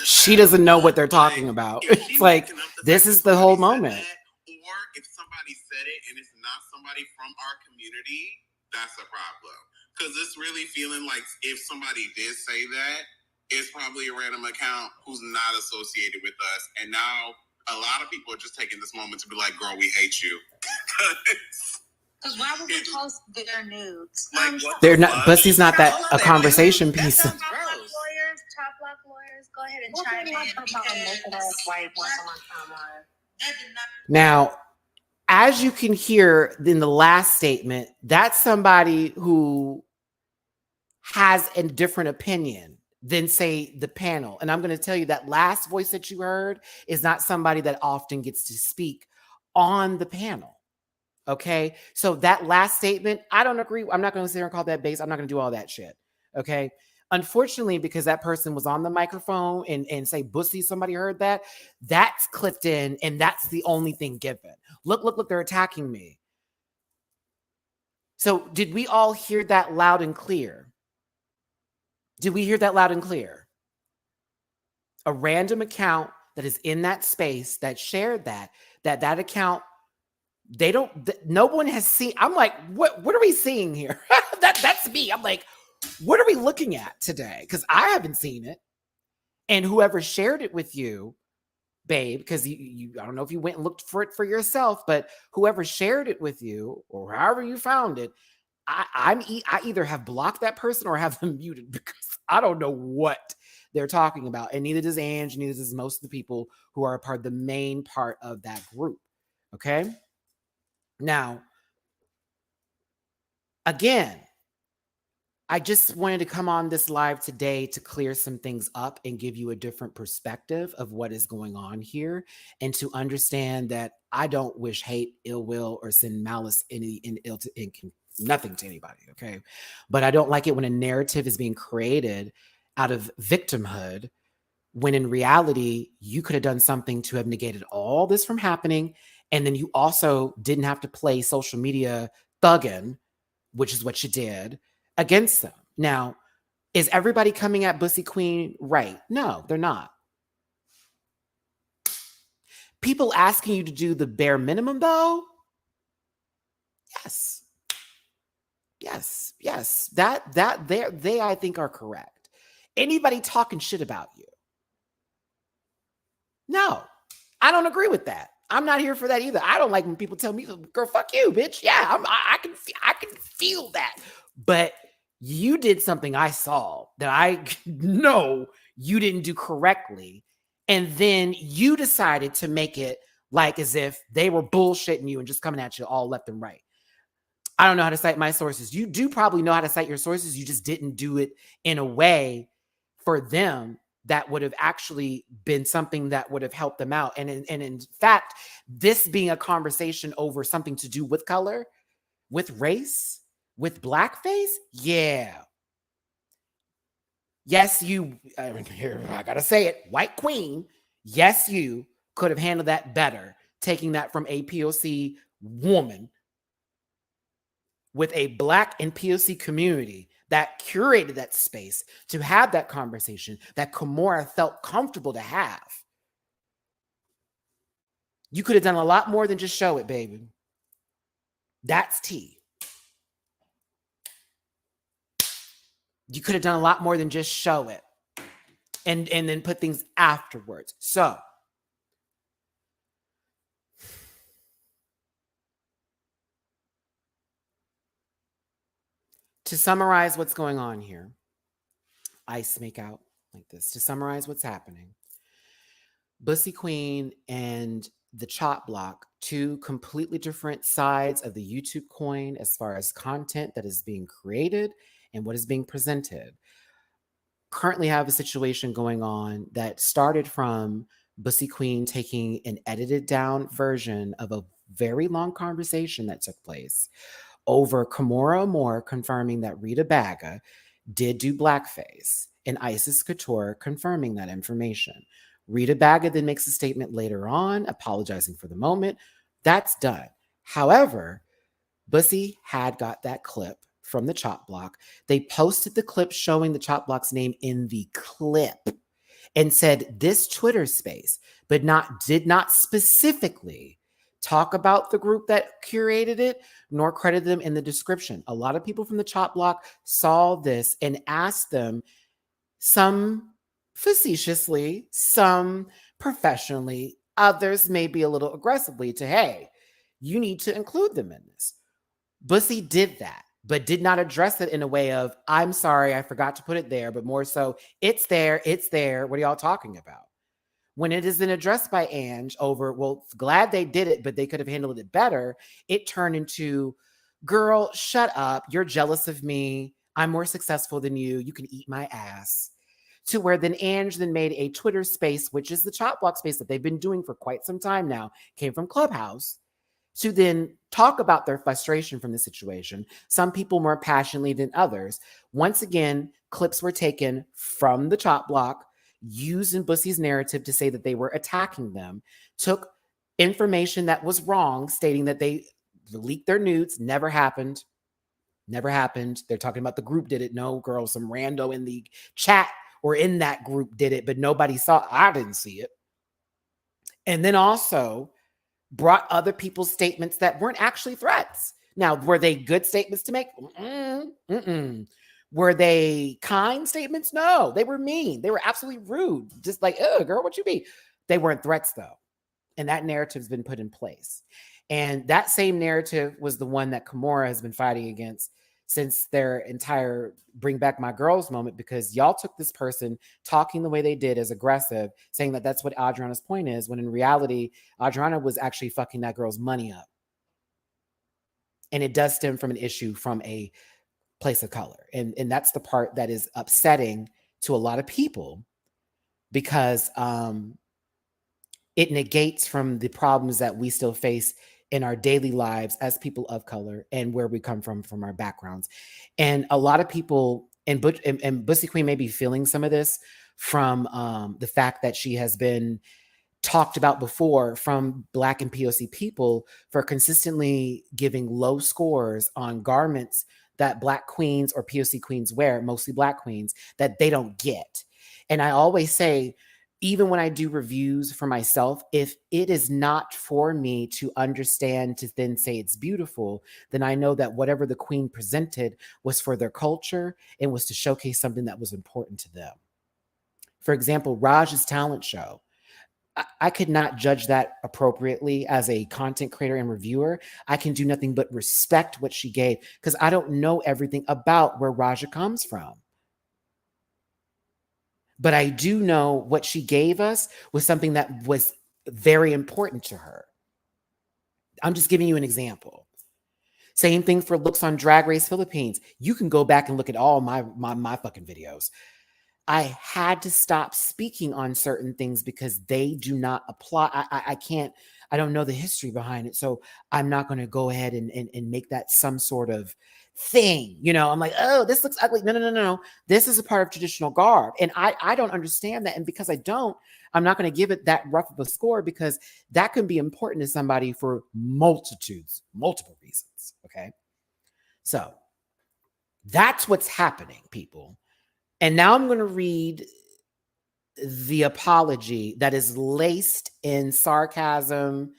she doesn't know what they're talking about. It's like, this is the whole moment. Or if somebody said it and it's not somebody from our community, that's a problem. Because it's really feeling like if somebody did say that, it's probably a random account who's not associated with us. And now a lot of people are just taking this moment to be like, girl, we hate you. Because why would we post their nudes? Like, they're not. Bussy's not that a conversation piece. Top Block lawyers, go ahead and chime in. Now, as you can hear in the last statement, that's somebody who has a different opinion than, say, the panel. And I'm going to tell you that last voice that you heard is not somebody that often gets to speak on the panel. Okay, so that last statement, I don't agree. I'm not going to sit here and call that base. I'm not going to do all that shit. Okay, unfortunately, because that person was on the microphone and say Bussy, somebody heard that, that's clipped in, and that's the only thing given. Look, they're attacking me. So did we all hear that loud and clear? Did we hear that loud and clear? A random account that is in that space that shared that account, no one has seen. I'm like, what are we seeing here? That's me. I'm like, what are we looking at today? Because I haven't seen it. And whoever shared it with you, babe, because you I don't know if you went and looked for it for yourself, but whoever shared it with you or however you found it, I either have blocked that person or have them muted because I don't know what they're talking about. And neither does Ange, neither does most of the people who are a part, the main part of that group. Okay. Now, again, I just wanted to come on this live today to clear some things up and give you a different perspective of what is going on here and to understand that I don't wish hate, ill will, or send malice nothing to anybody, okay? But I don't like it when a narrative is being created out of victimhood when in reality, you could have done something to have negated all this from happening. And then you also didn't have to play social media thugging, which is what you did, against them. Now, is everybody coming at Bussy Queen right? No, they're not. People asking you to do the bare minimum, though? Yes. Yes. They I think are correct. Anybody talking shit about you? No, I don't agree with that. I'm not here for that either. I don't like when people tell me, "Girl, fuck you, bitch." Yeah, I can feel that. But you did something I saw that I know you didn't do correctly, and then you decided to make it like as if they were bullshitting you and just coming at you all left and right. I don't know how to cite my sources. You do probably know how to cite your sources. You just didn't do it in a way for them that would have actually been something that would have helped them out. And in fact, this being a conversation over something to do with color, with race, with blackface, yeah. Yes, I gotta say it, white queen, yes, you could have handled that better, taking that from a POC woman with a Black and POC community that curated that space to have that conversation that Kimora felt comfortable to have. You could have done a lot more than just show it, baby. That's tea. You could have done a lot more than just show it and then put things afterwards. So, to summarize what's going on here, ice make out like this. To summarize what's happening, Bussy Queen and the Chop Block, two completely different sides of the YouTube coin as far as content that is being created and what is being presented, currently have a situation going on that started from Bussy Queen taking an edited down version of a very long conversation that took place over Kimora Moore confirming that Rita Baga did do blackface and Isis Couture confirming that information. Rita Baga then makes a statement later on apologizing for the moment. That's done. However, Bussy had got that clip from the Chop Block. They posted the clip showing the Chop Block's name in the clip and said this Twitter space, but did not specifically talk about the group that curated it, nor credit them in the description. A lot of people from the Chop Block saw this and asked them, some facetiously, some professionally, others maybe a little aggressively, to, hey, you need to include them in this. Bussy did that, but did not address it in a way of, I'm sorry, I forgot to put it there, but more so, it's there. What are y'all talking about? When it isn't addressed by Ange over, well, glad they did it, but they could have handled it better, it turned into, girl, shut up. You're jealous of me. I'm more successful than you. You can eat my ass. To where then Ange then made a Twitter space, which is the Chop Block space that they've been doing for quite some time now, came from Clubhouse, to then talk about their frustration from the situation. Some people more passionately than others. Once again, clips were taken from the Chop Block, used in Bussy's narrative to say that they were attacking them, took information that was wrong, stating that they leaked their nudes, never happened. Never happened. They're talking about the group did it. No, girl, some rando in the chat or in that group did it, but nobody saw. I didn't see it. And then also brought other people's statements that weren't actually threats. Now, were they good statements to make? Were they kind statements? No, they were mean. They were absolutely rude. Just like, oh, girl, what you mean? They weren't threats, though. And that narrative's been put in place. And that same narrative was the one that Kimora has been fighting against since their entire Bring Back My Girls moment, because y'all took this person talking the way they did as aggressive, saying that that's what Adriana's point is, when in reality, Adriana was actually fucking that girl's money up. And it does stem from an issue from a place of color. And that's the part that is upsetting to a lot of people, because it negates from the problems that we still face in our daily lives as people of color and where we come from our backgrounds. And a lot of people, and Bussy Queen may be feeling some of this from the fact that she has been talked about before from Black and POC people for consistently giving low scores on garments that Black queens or POC queens wear, mostly Black queens, that they don't get. And I always say, even when I do reviews for myself, if it is not for me to understand to then say it's beautiful, then I know that whatever the queen presented was for their culture and was to showcase something that was important to them. For example, Raj's talent show. I could not judge that appropriately as a content creator and reviewer. I can do nothing but respect what she gave, because I don't know everything about where Raja comes from. But I do know what she gave us was something that was very important to her. I'm just giving you an example. Same thing for looks on Drag Race Philippines. You can go back and look at all my fucking videos. I had to stop speaking on certain things because they do not apply. I can't, I don't know the history behind it. So I'm not going to go ahead and make that some sort of thing. You know, I'm like, oh, this looks ugly. No. This is a part of traditional garb. And I don't understand that. And because I don't, I'm not going to give it that rough of a score, because that can be important to somebody for multiple reasons. Okay. So that's what's happening, people. And now I'm going to read the apology that is laced in sarcasm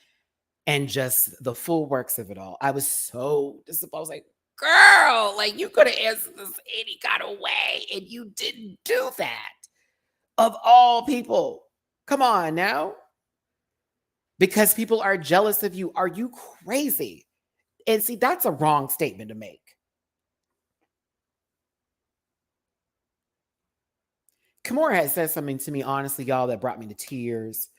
and just the full works of it all. I was so disappointed. I was like, girl, like, you could have answered this any kind of way, and you didn't do that. Of all people. Come on now. Because people are jealous of you. Are you crazy? And see, that's a wrong statement to make. Kimora had said something to me, honestly, y'all, that brought me to tears.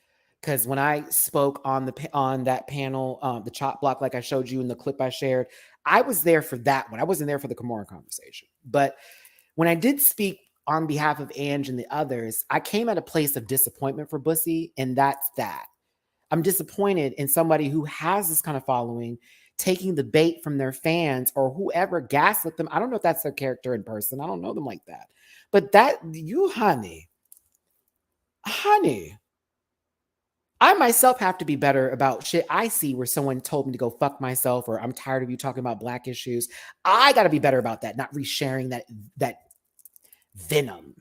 Because when I spoke on that panel, the chop block, like I showed you in the clip I shared, I was there for that one. I wasn't there for the Kimora conversation. But when I did speak on behalf of Ange and the others, I came at a place of disappointment for Bussy, and that's that. I'm disappointed in somebody who has this kind of following taking the bait from their fans or whoever gaslit them. I don't know if that's their character in person. I don't know them like that. But that, you, honey, I myself have to be better about shit I see where someone told me to go fuck myself, or I'm tired of you talking about Black issues. I got to be better about that, not resharing that venom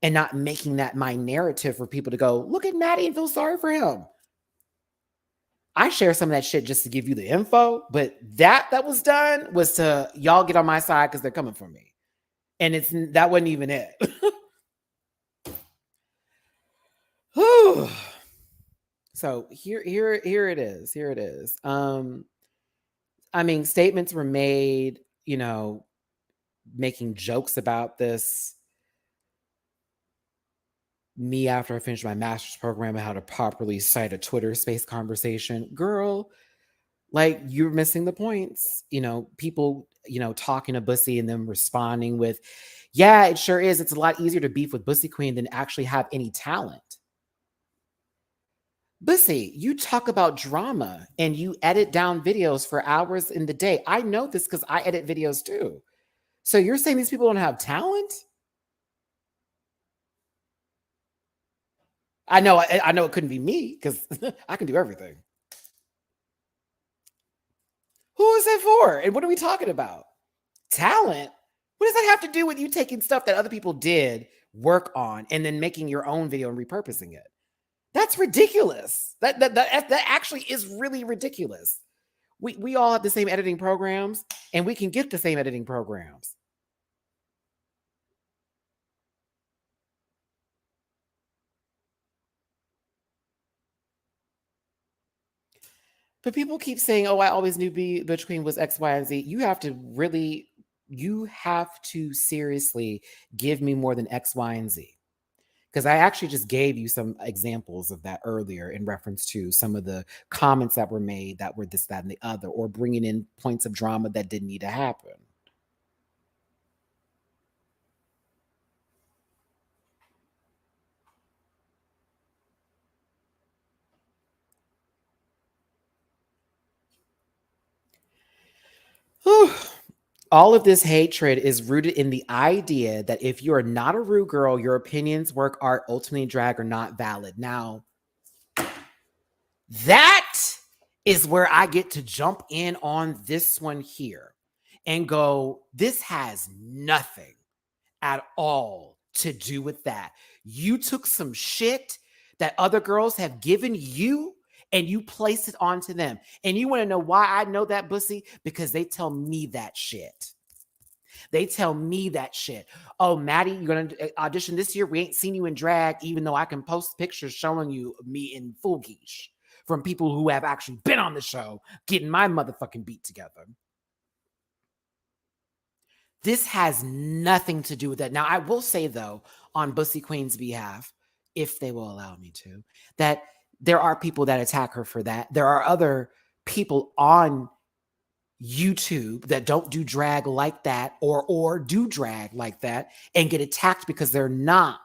and not making that my narrative for people to go, look at Matty and feel sorry for him. I share some of that shit just to give you the info, but that was done was to y'all get on my side because they're coming for me. And that wasn't even it. So here it is. Here it is. I mean, statements were made, you know, making jokes about this. Me, after I finished my master's program, and how to properly cite a Twitter space conversation. Girl, like, you're missing the points. You know, people, you know, talking to Bussy and them responding with, yeah, it sure is. It's a lot easier to beef with Bussy Queen than actually have any talent. Bussy, you talk about drama and you edit down videos for hours in the day. I know this because I edit videos too. So you're saying these people don't have talent? I know it couldn't be me because I can do everything. Who is it for? And what are we talking about? Talent? What does that have to do with you taking stuff that other people did work on and then making your own video and repurposing it? That's ridiculous. That actually is really ridiculous. We all have the same editing programs and we can get the same editing programs. But people keep saying, "Oh, I always knew Butch Queen was X, Y, and Z." You have to seriously give me more than X, Y, and Z. Because I actually just gave you some examples of that earlier in reference to some of the comments that were made that were this, that, and the other, or bringing in points of drama that didn't need to happen. Whew. All of this hatred is rooted in the idea that if you are not a rude girl, your opinions, work, art, ultimately drag are not valid. Now, that is where I get to jump in on this one here and go, this has nothing at all to do with that. You took some shit that other girls have given you and you place it onto them. And you want to know why I know that, Bussy? Because they tell me that shit. They tell me that shit. Oh, Matty, you're going to audition this year. We ain't seen you in drag, even though I can post pictures showing you me in full geesh from people who have actually been on the show getting my motherfucking beat together. This has nothing to do with that. Now, I will say, though, on Bussy Queen's behalf, if they will allow me to, that there are people that attack her for that. There are other people on YouTube that don't do drag like that or do drag like that and get attacked because they're not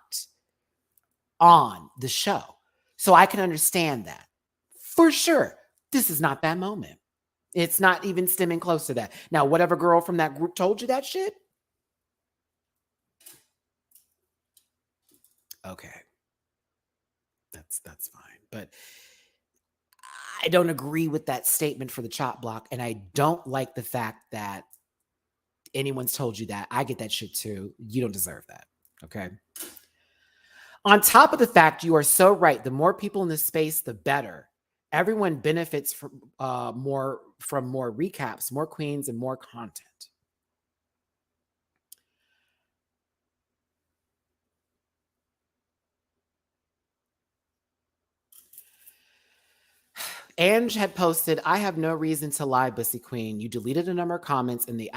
on the show. So I can understand that. For sure, this is not that moment. It's not even stemming close to that. Now, whatever girl from that group told you that shit, okay. That's fine. But I don't agree with that statement for the chop block. And I don't like the fact that anyone's told you that. I get that shit too. You don't deserve that. Okay. On top of the fact you are so right, the more people in this space, the better. Everyone benefits from more recaps, more queens, and more content. Ange had posted, "I have no reason to lie, Bussy Queen. You deleted a number of comments and the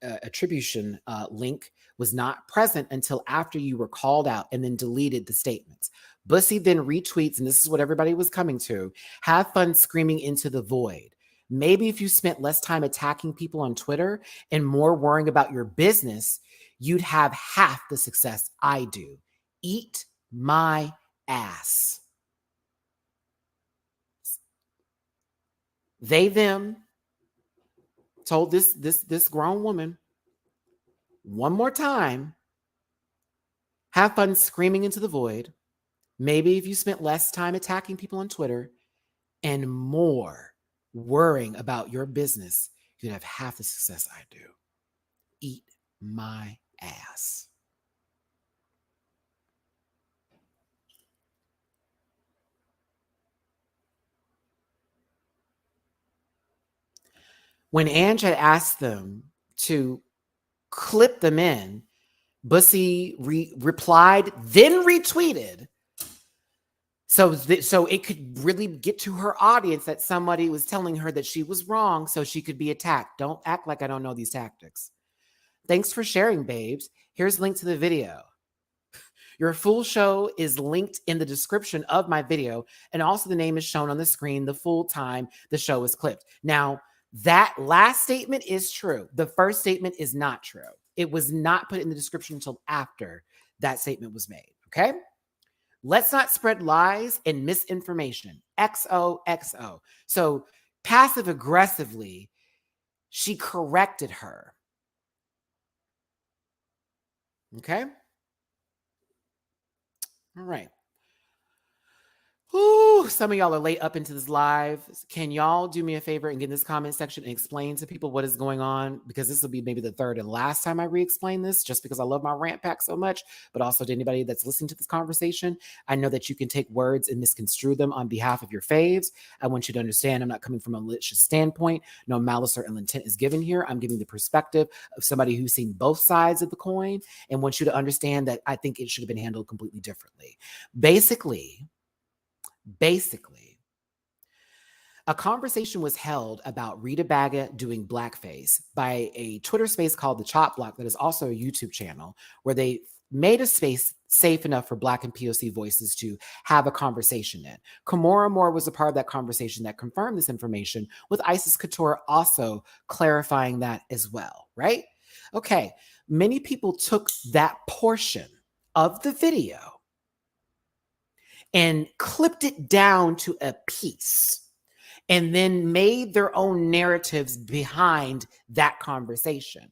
attribution link was not present until after you were called out and then deleted the statements. Bussy then retweets, and this is what everybody was coming to, have fun screaming into the void. Maybe if you spent less time attacking people on Twitter and more worrying about your business, you'd have half the success I do. Eat my ass." They, them told this grown woman one more time, have fun screaming into the void. Maybe if you spent less time attacking people on Twitter and more worrying about your business, you'd have half the success I do. Eat my ass. When Ange had asked them to clip them in, Bussy replied, then retweeted. So it could really get to her audience that somebody was telling her that she was wrong so she could be attacked. Don't act like I don't know these tactics. Thanks for sharing, babes. Here's a link to the video. Your full show is linked in the description of my video, and also the name is shown on the screen the full time the show is clipped. Now, that last statement is true. The first statement is not true. It was not put in the description until after that statement was made, okay? Let's not spread lies and misinformation. XOXO. So passive aggressively, she corrected her. Okay? All right. Ooh, some of y'all are late up into this live. Can y'all do me a favor and get in this comment section and explain to people what is going on? Because this will be maybe the third and last time I re-explain this, just because I love my rant pack so much. But also to anybody that's listening to this conversation, I know that you can take words and misconstrue them on behalf of your faves. I want you to understand I'm not coming from a malicious standpoint. No malice or ill intent is given here. I'm giving the perspective of somebody who's seen both sides of the coin and wants you to understand that I think it should have been handled completely differently. Basically, a conversation was held about Rita Baga doing blackface by a Twitter space called the Chop Block that is also a YouTube channel where they made a space safe enough for Black and POC voices to have a conversation in. Kimora Moore was a part of that conversation that confirmed this information, with Isis Couture also clarifying that as well, right? Okay, many people took that portion of the video and clipped it down to a piece and then made their own narratives behind that conversation.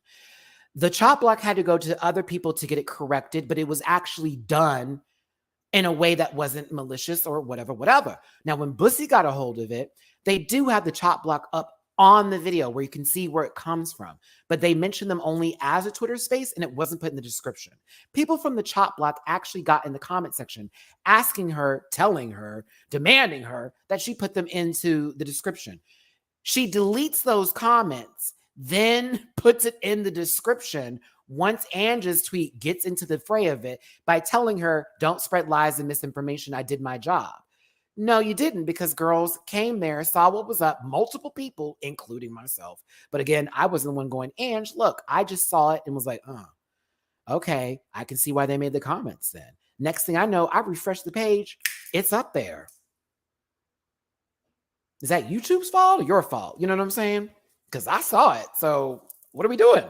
The Chop Block had to go to other people to get it corrected, but it was actually done in a way that wasn't malicious or whatever. Now, when Bussy got a hold of it, they do have the Chop Block up on the video where you can see where it comes from, but they mentioned them only as a Twitter space and it wasn't put in the description. People from the Chop Block actually got in the comment section asking her, telling her, demanding her that she put them into the description. She deletes those comments, then puts it in the description once Angie's tweet gets into the fray of it by telling her, don't spread lies and misinformation. I did my job. No, you didn't, because girls came there, saw what was up, multiple people, including myself. But again, I wasn't the one going, Ange, look, I just saw it and was like, okay, I can see why they made the comments then. Next thing I know, I refreshed the page. It's up there. Is that YouTube's fault or your fault? You know what I'm saying? Because I saw it. So what are we doing?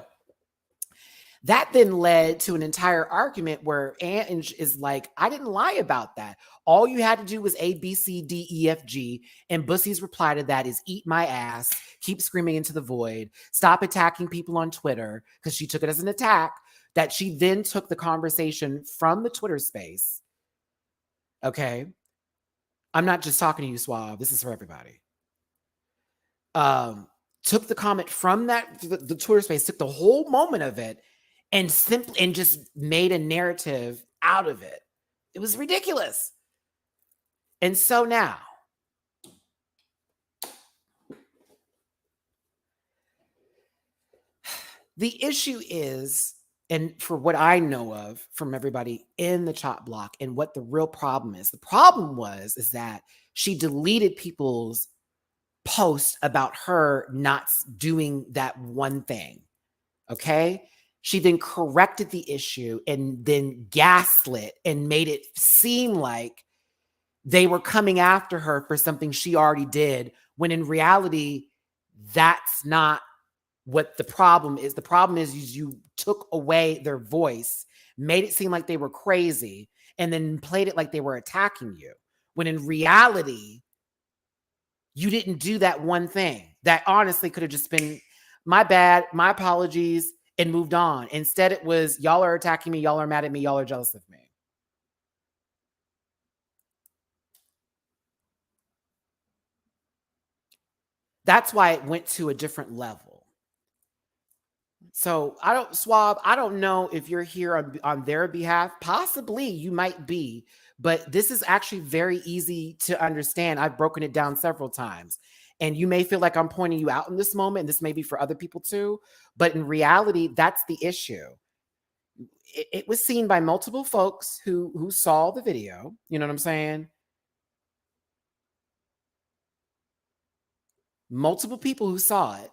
That then led to an entire argument where Ange is like, I didn't lie about that. All you had to do was A, B, C, D, E, F, G. And Bussy's reply to that is eat my ass, keep screaming into the void, stop attacking people on Twitter, because she took it as an attack, that she then took the conversation from the Twitter space. Okay. I'm not just talking to you, Suave. This is for everybody. Took the comment from that, the Twitter space, took the whole moment of it, and just made a narrative out of it. It was ridiculous. And so now, the issue is, and for what I know of from everybody in the Chop Block and what the real problem is, the problem is that she deleted people's posts about her not doing that one thing. Okay? She then corrected the issue and then gaslit and made it seem like they were coming after her for something she already did, when in reality, that's not what the problem is. The problem is you took away their voice, made it seem like they were crazy, and then played it like they were attacking you, when in reality, you didn't do that one thing. That honestly could have just been, my bad, my apologies, and moved on. Instead, it was, y'all are attacking me, y'all are mad at me, y'all are jealous of me. That's why it went to a different level. So Swab, I don't know if you're here on their behalf. Possibly you might be, but this is actually very easy to understand. I've broken it down several times. And you may feel like I'm pointing you out in this moment, and this may be for other people too. But in reality, that's the issue. It was seen by multiple folks who saw the video. You know what I'm saying? Multiple people who saw it.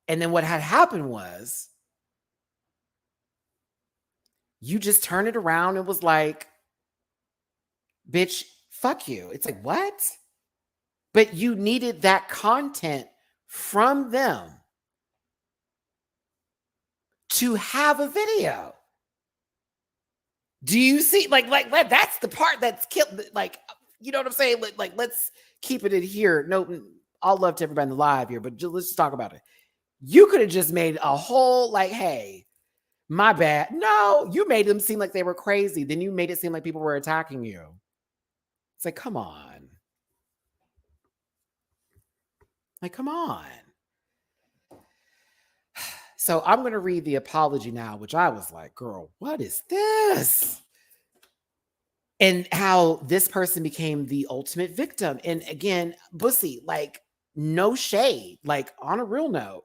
And then what had happened was, you just turned it around and was like, bitch, fuck you. It's like, what? But you needed that content from them to have a video. Do you see? Like that's the part that's killed. Like, you know what I'm saying? Like, let's keep it in here. No, all love to everybody in the live here, but let's just talk about it. You could have just made a whole, like, hey, my bad. No, you made them seem like they were crazy. Then you made it seem like people were attacking you. It's like, come on. Like, come on. So I'm going to read the apology now, which I was like, girl, what is this? And how this person became the ultimate victim. And again, Bussy, like, no shade, like, on a real note.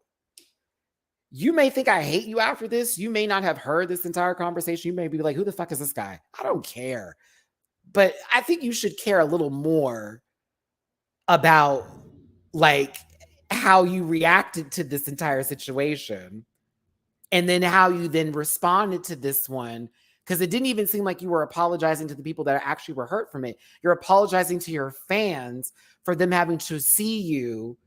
You may think I hate you after this. You may not have heard this entire conversation. You may be like, who the fuck is this guy? I don't care. But I think you should care a little more about, like, how you reacted to this entire situation. And then how you then responded to this one, because it didn't even seem like you were apologizing to the people that actually were hurt from it. You're apologizing to your fans for them having to see you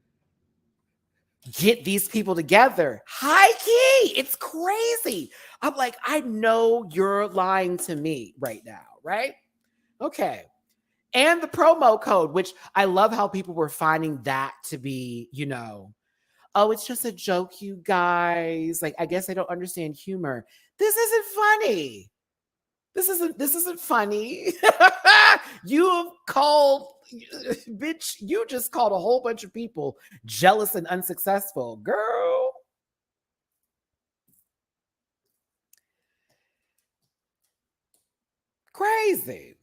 get these people together. High key, it's crazy. I'm like, I know you're lying to me right now, right? Okay. And the promo code, which I love how people were finding that to be, oh, it's just a joke, you guys. Like, I guess I don't understand humor. This isn't funny. This isn't funny. You have called, bitch, you just called a whole bunch of people jealous and unsuccessful. Girl. Crazy.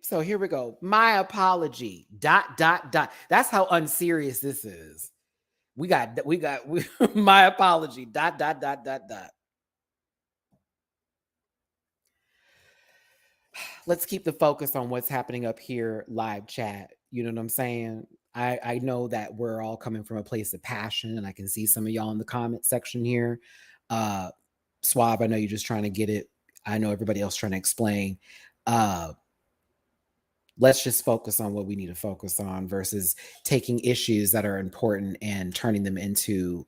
So here we go. My apology. ... That's how unserious this is. We got my apology. ... Let's keep the focus on what's happening up here, live chat. You know what I'm saying? I know that we're all coming from a place of passion, and I can see some of y'all in the comment section here. Suave, I know you're just trying to get it. I know everybody else trying to explain. Let's just focus on what we need to focus on versus taking issues that are important and turning them into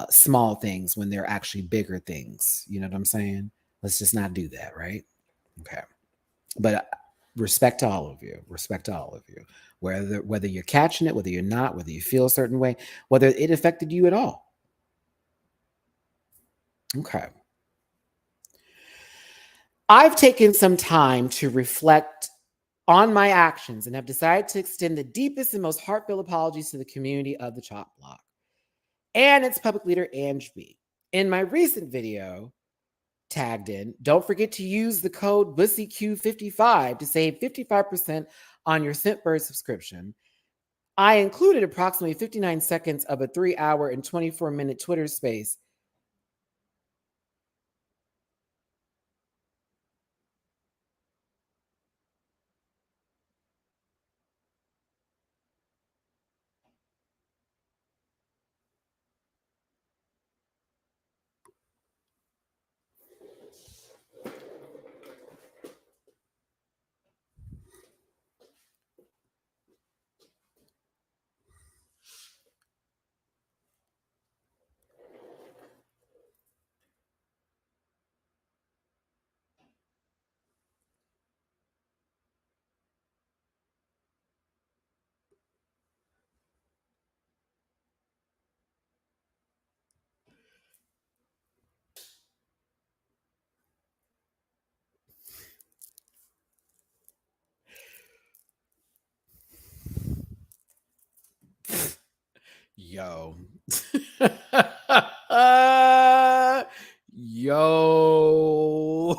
small things when they're actually bigger things. You know what I'm saying? Let's just not do that, right? Okay. But respect to all of you. Whether you're catching it, whether you're not, whether you feel a certain way, whether it affected you at all. Okay. I've taken some time to reflect on my actions and have decided to extend the deepest and most heartfelt apologies to the community of the Chop Block and its public leader, Ange B. In my recent video, tagged in, don't forget to use the code BussyQ55 to save 55% on your Scentbird subscription. I included approximately 59 seconds of a 3-hour and 24-minute Twitter space. Yo. Yo.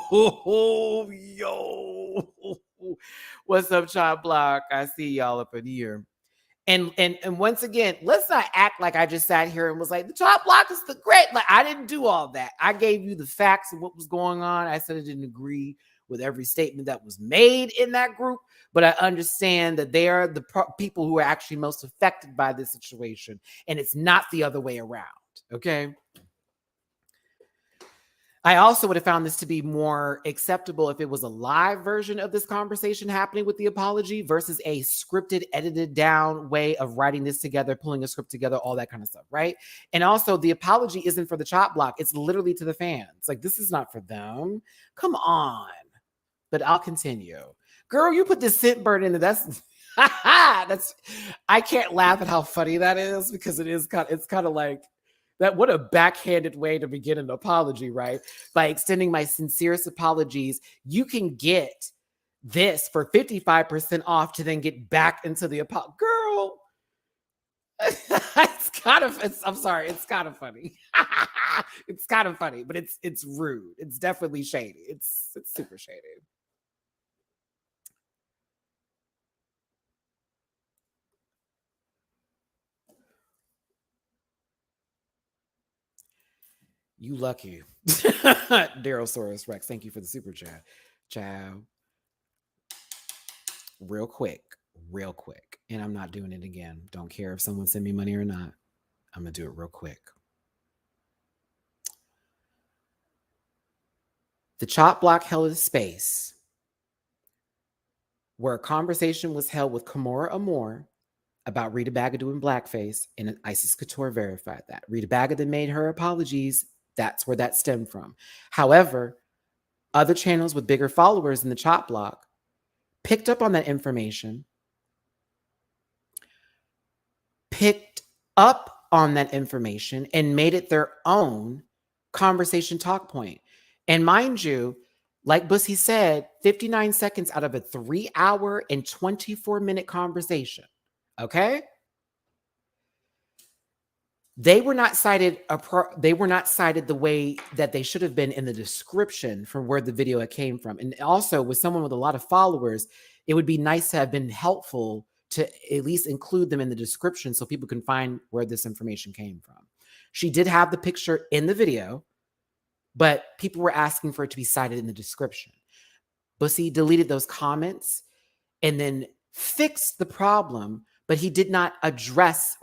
What's up, Chop Block? I see y'all up in here. And once again, let's not act like I just sat here and was like, the Chop Block is the great. Like, I didn't do all that. I gave you the facts of what was going on. I said I didn't agree with every statement that was made in that group, but I understand that they are the people who are actually most affected by this situation, and it's not the other way around, okay? I also would have found this to be more acceptable if it was a live version of this conversation happening with the apology versus a scripted, edited down way of writing this together, pulling a script together, all that kind of stuff, right? And also, the apology isn't for the Chop Block. It's literally to the fans. Like, this is not for them. Come on. But I'll continue. Girl, you put this Scentbird in there. That's I can't laugh at how funny that is because it's kind of like that. What a backhanded way to begin an apology, right? By extending my sincerest apologies, you can get this for 55% off to then get back into the girl. I'm sorry, it's kind of funny. It's kind of funny, but it's rude. It's definitely shady. It's super shady. You lucky. Daryl Rex, thank you for the super chat. Ciao. Real quick. And I'm not doing it again. Don't care if someone send me money or not. I'm going to do it real quick. The Chop Block held a space where a conversation was held with Kimora Amor about Rita Baga doing blackface, and Isis Couture verified that. Rita Baga then made her apologies. That's where that stemmed from. However, other channels with bigger followers in the Chop Block picked up on that information, and made it their own conversation talk point. And mind you, like Bussy said, 59 seconds out of a 3-hour and 24-minute conversation. Okay? They were not cited the way that they should have been in the description from where the video came from. And also, with someone with a lot of followers, it would be nice to have been helpful to at least include them in the description so people can find where this information came from. She did have the picture in the video, but people were asking for it to be cited in the description. Bussy deleted those comments and then fixed the problem, but they did not address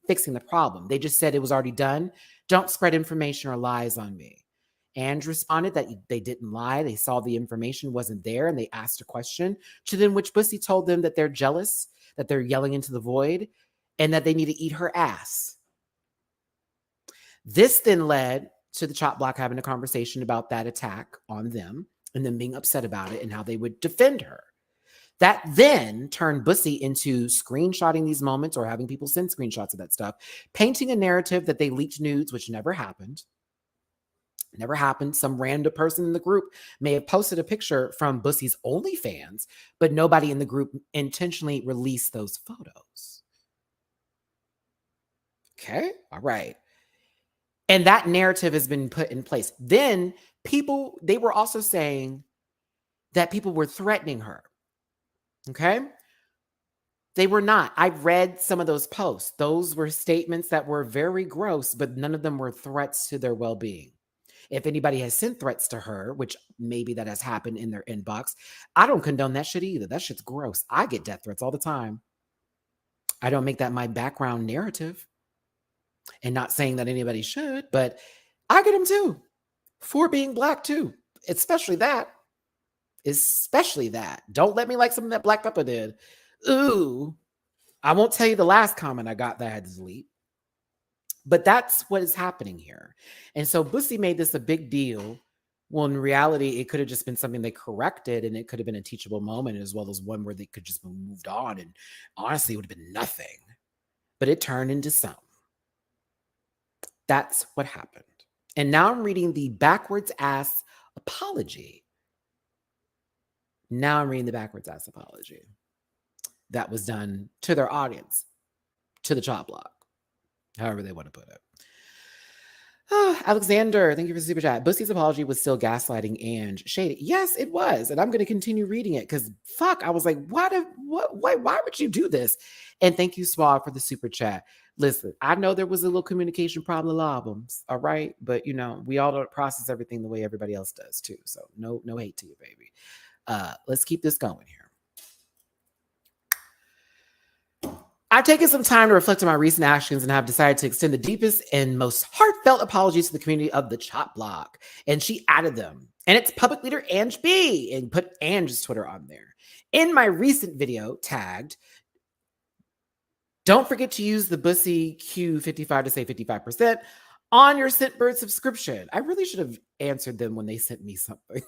fixing the problem. They just said it was already done. Don't spread information or lies on me. And responded that they didn't lie. They saw the information wasn't there and they asked a question, to then which Bussy told them that they're jealous, that they're yelling into the void, and that they need to eat her ass. This then led to the Chop Block having a conversation about that attack on them and them being upset about it and how they would defend her. That then turned Bussy into screenshotting these moments or having people send screenshots of that stuff, painting a narrative that they leaked nudes, which never happened. Never happened. Some random person in the group may have posted a picture from Bussy's OnlyFans, but nobody in the group intentionally released those photos. Okay, all right. And that narrative has been put in place. Then they were also saying that people were threatening her. Okay? They were not. I've read some of those posts. Those were statements that were very gross, but none of them were threats to their well-being. If anybody has sent threats to her, which maybe that has happened in their inbox, I don't condone that shit either. That shit's gross. I get death threats all the time. I don't make that my background narrative. And not saying that anybody should, but I get them too. For being Black too. Especially that. Don't let me like something that Black Pepper did. Ooh. I won't tell you the last comment I got that I had to delete. But that's what is happening here. And so Bussy made this a big deal. Well, in reality, it could have just been something they corrected and it could have been a teachable moment as well as one where they could just have moved on. And honestly, it would have been nothing. But it turned into something. That's what happened. And now I'm reading the backwards ass apology. That was done to their audience, to the Chop Block, however they want to put it. Oh, Alexander, thank you for the super chat. Bussy's apology was still gaslighting and shady. Yes, it was. And I'm going to continue reading it because I was like, why would you do this? And thank you, Swag, for the super chat. Listen, I know there was a little communication problem albums, all right? But, we all don't process everything the way everybody else does, too. So no hate to you, baby. Let's keep this going here. I've taken some time to reflect on my recent actions and have decided to extend the deepest and most heartfelt apologies to the community of the Chop Block. And she added them. And it's public leader Ange B. And put Ange's Twitter on there. In my recent video, tagged, don't forget to use the Bussy Q55 to save 55% on your Scentbird subscription. I really should have answered them when they sent me something.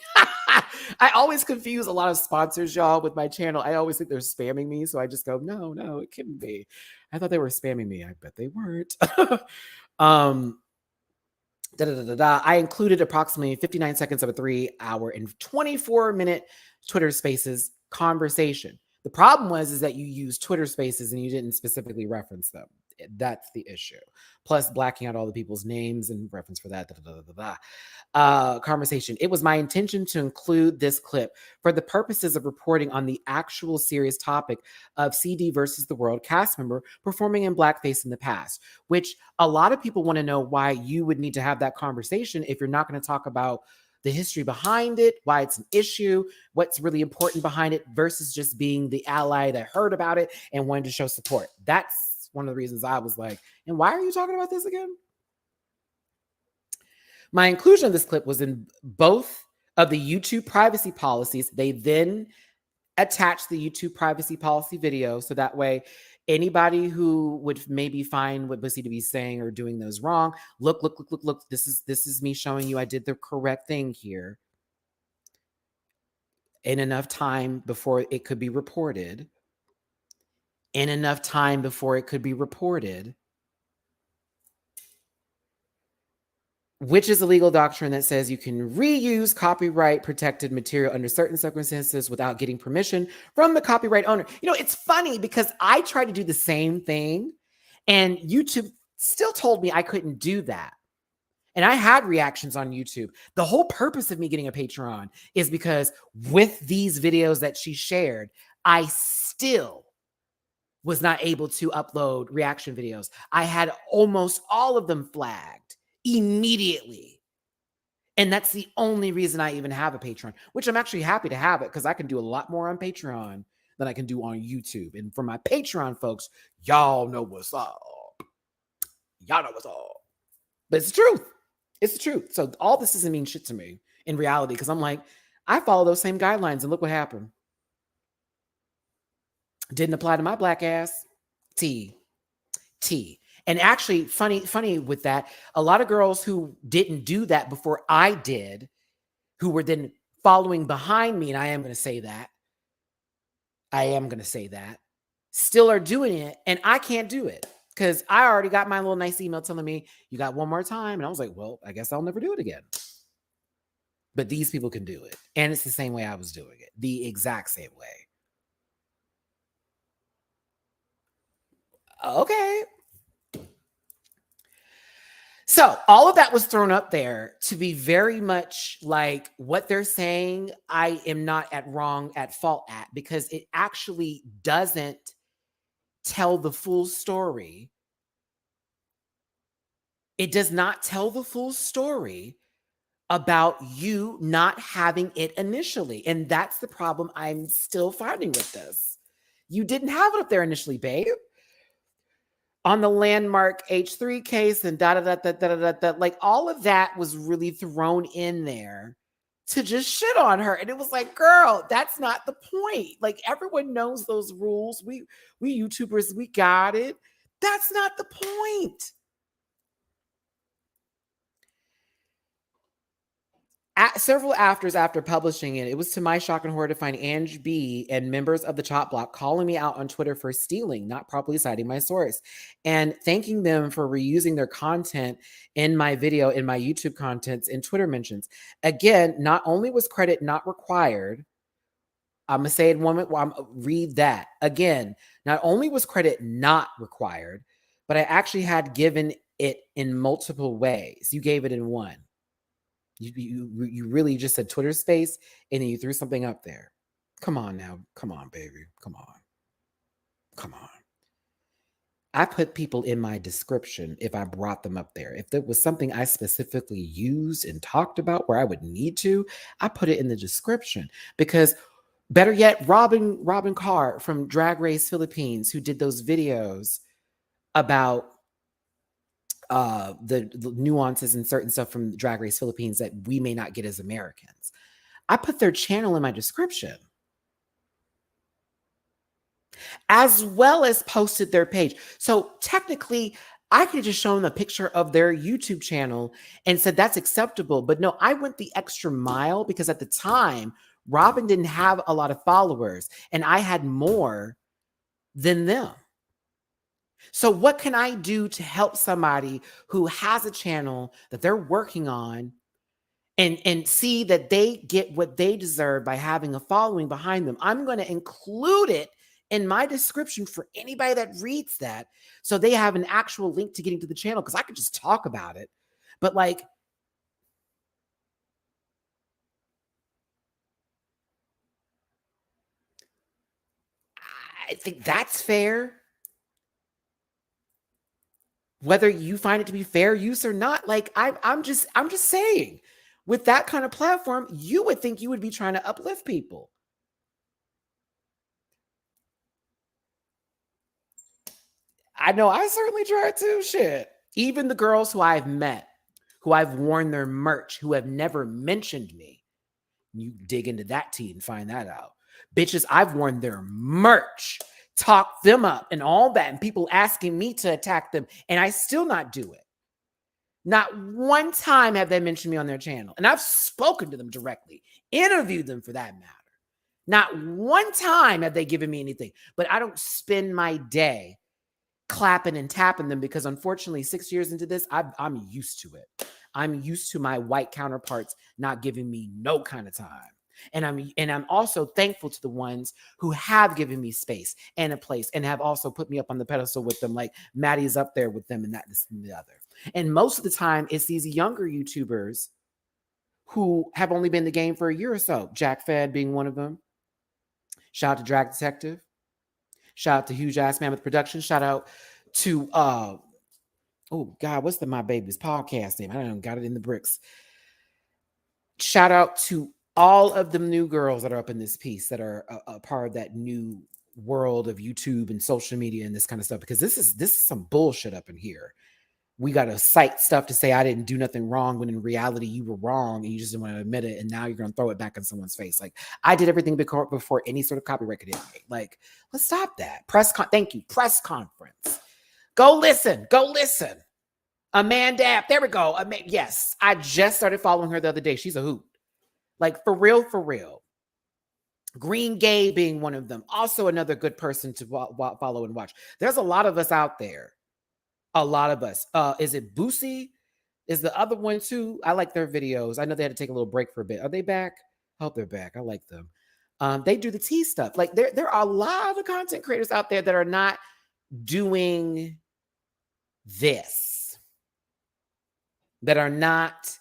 I always confuse a lot of sponsors, y'all, with my channel. I always think they're spamming me. So I just go, no, it couldn't be. I thought they were spamming me. I bet they weren't. I included approximately 59 seconds of a 3-hour and 24-minute Twitter Spaces conversation. The problem was that you used Twitter Spaces and you didn't specifically reference them. That's the issue. Plus, blacking out all the people's names and reference for that. Conversation. It was my intention to include this clip for the purposes of reporting on the actual serious topic of CD versus the World cast member performing in blackface in the past, which a lot of people want to know why you would need to have that conversation if you're not going to talk about the history behind it, why it's an issue, what's really important behind it, versus just being the ally that heard about it and wanted to show support. That's one of the reasons I was like, and why are you talking about this again? My inclusion of this clip was in both of the YouTube privacy policies. They then attached the YouTube privacy policy video, so that way anybody who would maybe find what Bussy to be saying or doing those wrong, look, this is me showing you I did the correct thing here in enough time before it could be reported. Which is a legal doctrine that says you can reuse copyright protected material under certain circumstances without getting permission from the copyright owner. You know, it's funny because I tried to do the same thing and YouTube still told me I couldn't do that. And I had reactions on YouTube. The whole purpose of me getting a Patreon is because with these videos that she shared, I still was not able to upload reaction videos. I had almost all of them flagged immediately. And that's the only reason I even have a Patreon, which I'm actually happy to have it because I can do a lot more on Patreon than I can do on YouTube. And for my Patreon folks, y'all know what's up. Y'all know what's up. But it's the truth. It's the truth. So all this doesn't mean shit to me in reality because I'm like, I follow those same guidelines and look what happened. Didn't apply to my black ass. T. And actually, funny with that, a lot of girls who didn't do that before I did, who were then following behind me, and I am going to say that, still are doing it, and I can't do it because I already got my little nice email telling me, you got one more time. And I was like, well, I guess I'll never do it again. But these people can do it. And it's the same way I was doing it. The exact same way. Okay. So all of that was thrown up there to be very much like what they're saying I am not at fault at, because it actually doesn't tell the full story. It does not tell the full story about you not having it initially. And that's the problem I'm still finding with this. You didn't have it up there initially, babe. On the landmark H3 case and like all of that was really thrown in there to just shit on her. And it was like, girl, that's not the point. Like everyone knows those rules. We YouTubers, we got it. That's not the point. Several afters after publishing it, it was to my shock and horror to find Ange B and members of the Chop Block calling me out on Twitter for stealing, not properly citing my source, and thanking them for reusing their content in my video, in my YouTube contents, in Twitter mentions. Again, not only was credit not required, I'm going to say it one minute, read that. Again, not only was credit not required, but I actually had given it in multiple ways. You gave it in one. You really just said Twitter space and then you threw something up there. Come on now. Come on, baby. Come on. I put people in my description if I brought them up there. If there was something I specifically used and talked about where I would need to, I put it in the description. Because better yet, Robin Carr from Drag Race Philippines, who did those videos about the nuances and certain stuff from Drag Race Philippines that we may not get as Americans. I put their channel in my description, as well as posted their page. So technically, I could have just shown a picture of their YouTube channel and said that's acceptable. But no, I went the extra mile because at the time, Robin didn't have a lot of followers and I had more than them. So what can I do to help somebody who has a channel that they're working on and see that they get what they deserve by having a following behind them? I'm going to include it in my description for anybody that reads that, so they have an actual link to getting to the channel, because I could just talk about it. But like, I think that's fair. Whether you find it to be fair use or not, like I'm just saying, with that kind of platform, you would think you would be trying to uplift people. I know I certainly try to. Shit. Even the girls who I've met, who I've worn their merch, who have never mentioned me, you dig into that tea and find that out. Bitches, I've worn their merch, talked them up and all that, and people asking me to attack them, and I still not do it. Not one time have they mentioned me on their channel. And I've spoken to them directly, interviewed them for that matter. Not one time have they given me anything. But I don't spend my day clapping and tapping them, because unfortunately, 6 years into this, I'm used to it. I'm used to my white counterparts not giving me no kind of time. And I'm also thankful to the ones who have given me space and a place and have also put me up on the pedestal with them, like Matty's up there with them and that, this, and the other. And most of the time, it's these younger YouTubers who have only been in the game for a year or so. Jack Fed being one of them. Shout out to Drag Detective. Shout out to Huge Ass Man with Production. Shout out to oh God, what's my baby's podcast name? I don't know, got it in the bricks. Shout out to all of the new girls that are up in this piece that are a part of that new world of YouTube and social media and this kind of stuff, because this is some bullshit up in here. We got to cite stuff to say I didn't do nothing wrong, when in reality you were wrong and you just didn't want to admit it, and now you're going to throw it back in someone's face. Like, I did everything before any sort of copyright could hit me. Like, let's stop that. Thank you. Press conference. Go listen. Amanda App. There we go. Yes, I just started following her the other day. She's a hoot. Like, for real. Green Gay being one of them. Also another good person to follow and watch. There's a lot of us out there. A lot of us. Is it Bussy? Is the other one too? I like their videos. I know they had to take a little break for a bit. Are they back? I hope they're back. I like them. They do the tea stuff. Like, there are a lot of content creators out there that are not doing this, that are not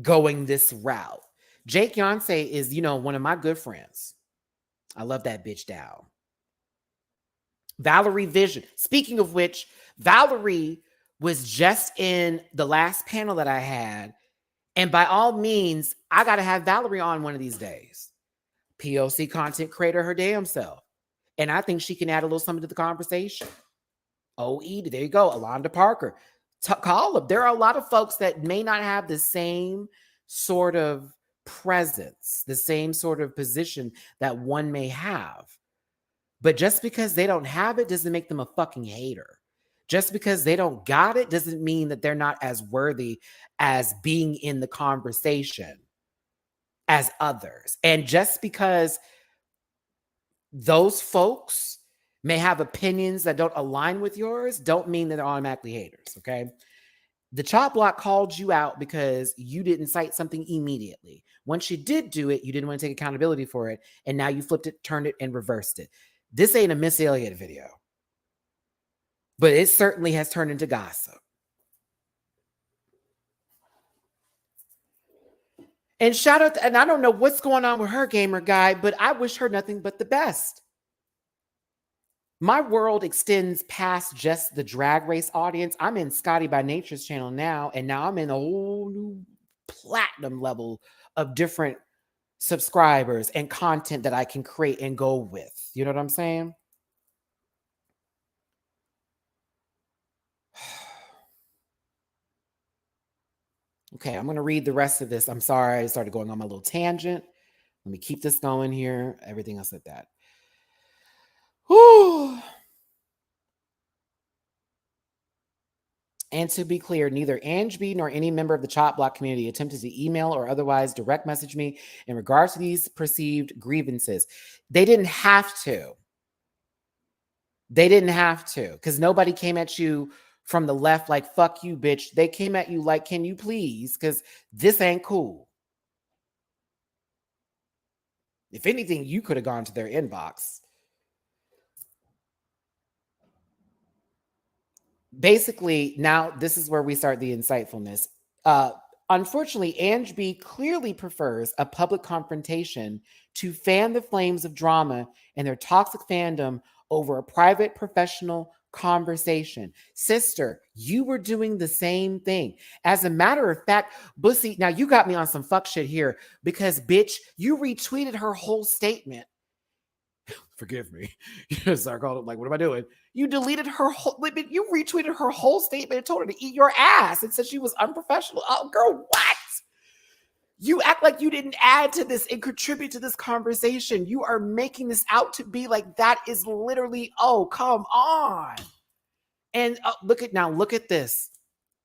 going this route. Jake Yonsei is, one of my good friends. I love that bitch down. Valerie Vision. Speaking of which, Valerie was just in the last panel that I had. And by all means, I got to have Valerie on one of these days. POC content creator her damn self. And I think she can add a little something to the conversation. OE, there you go. Alonda Parker. Call them. There are a lot of folks that may not have the same sort of presence, the same sort of position that one may have. But just because they don't have it doesn't make them a fucking hater. Just because they don't got it doesn't mean that they're not as worthy as being in the conversation as others. And just because those folks may have opinions that don't align with yours, don't mean that they're automatically haters, okay? The Chop Block called you out because you didn't cite something immediately. Once you did do it, you didn't want to take accountability for it, and now you flipped it, turned it, and reversed it. This ain't a Miss Elliott video, but it certainly has turned into gossip. And shout out, and I don't know what's going on with her, gamer guy, but I wish her nothing but the best. My world extends past just the Drag Race audience. I'm in Scotty by Nature's channel now, and now I'm in a whole new platinum level of different subscribers and content that I can create and go with. You know what I'm saying? Okay, I'm going to read the rest of this. I'm sorry I started going on my little tangent. Let me keep this going here. Everything else like that. Whew. And to be clear, neither Ange B nor any member of the Chop Block community attempted to email or otherwise direct message me in regards to these perceived grievances. They didn't have to. They didn't have to, because nobody came at you from the left like, fuck you, bitch. They came at you like, can you please? Because this ain't cool. If anything, you could have gone to their inbox. Basically, now this is where we start the insightfulness. Unfortunately, Ange B clearly prefers a public confrontation to fan the flames of drama in their toxic fandom over a private professional conversation. Sister, you were doing the same thing. As a matter of fact, Bussy, now you got me on some fuck shit here because, bitch, you retweeted her whole statement. Forgive me. Yes, I called it like, what am I doing? You deleted her whole, you retweeted her whole statement and told her to eat your ass and said she was unprofessional. Oh, girl, what? You act like you didn't add to this and contribute to this conversation. You are making this out to be like that is literally, oh, come on. And look at this.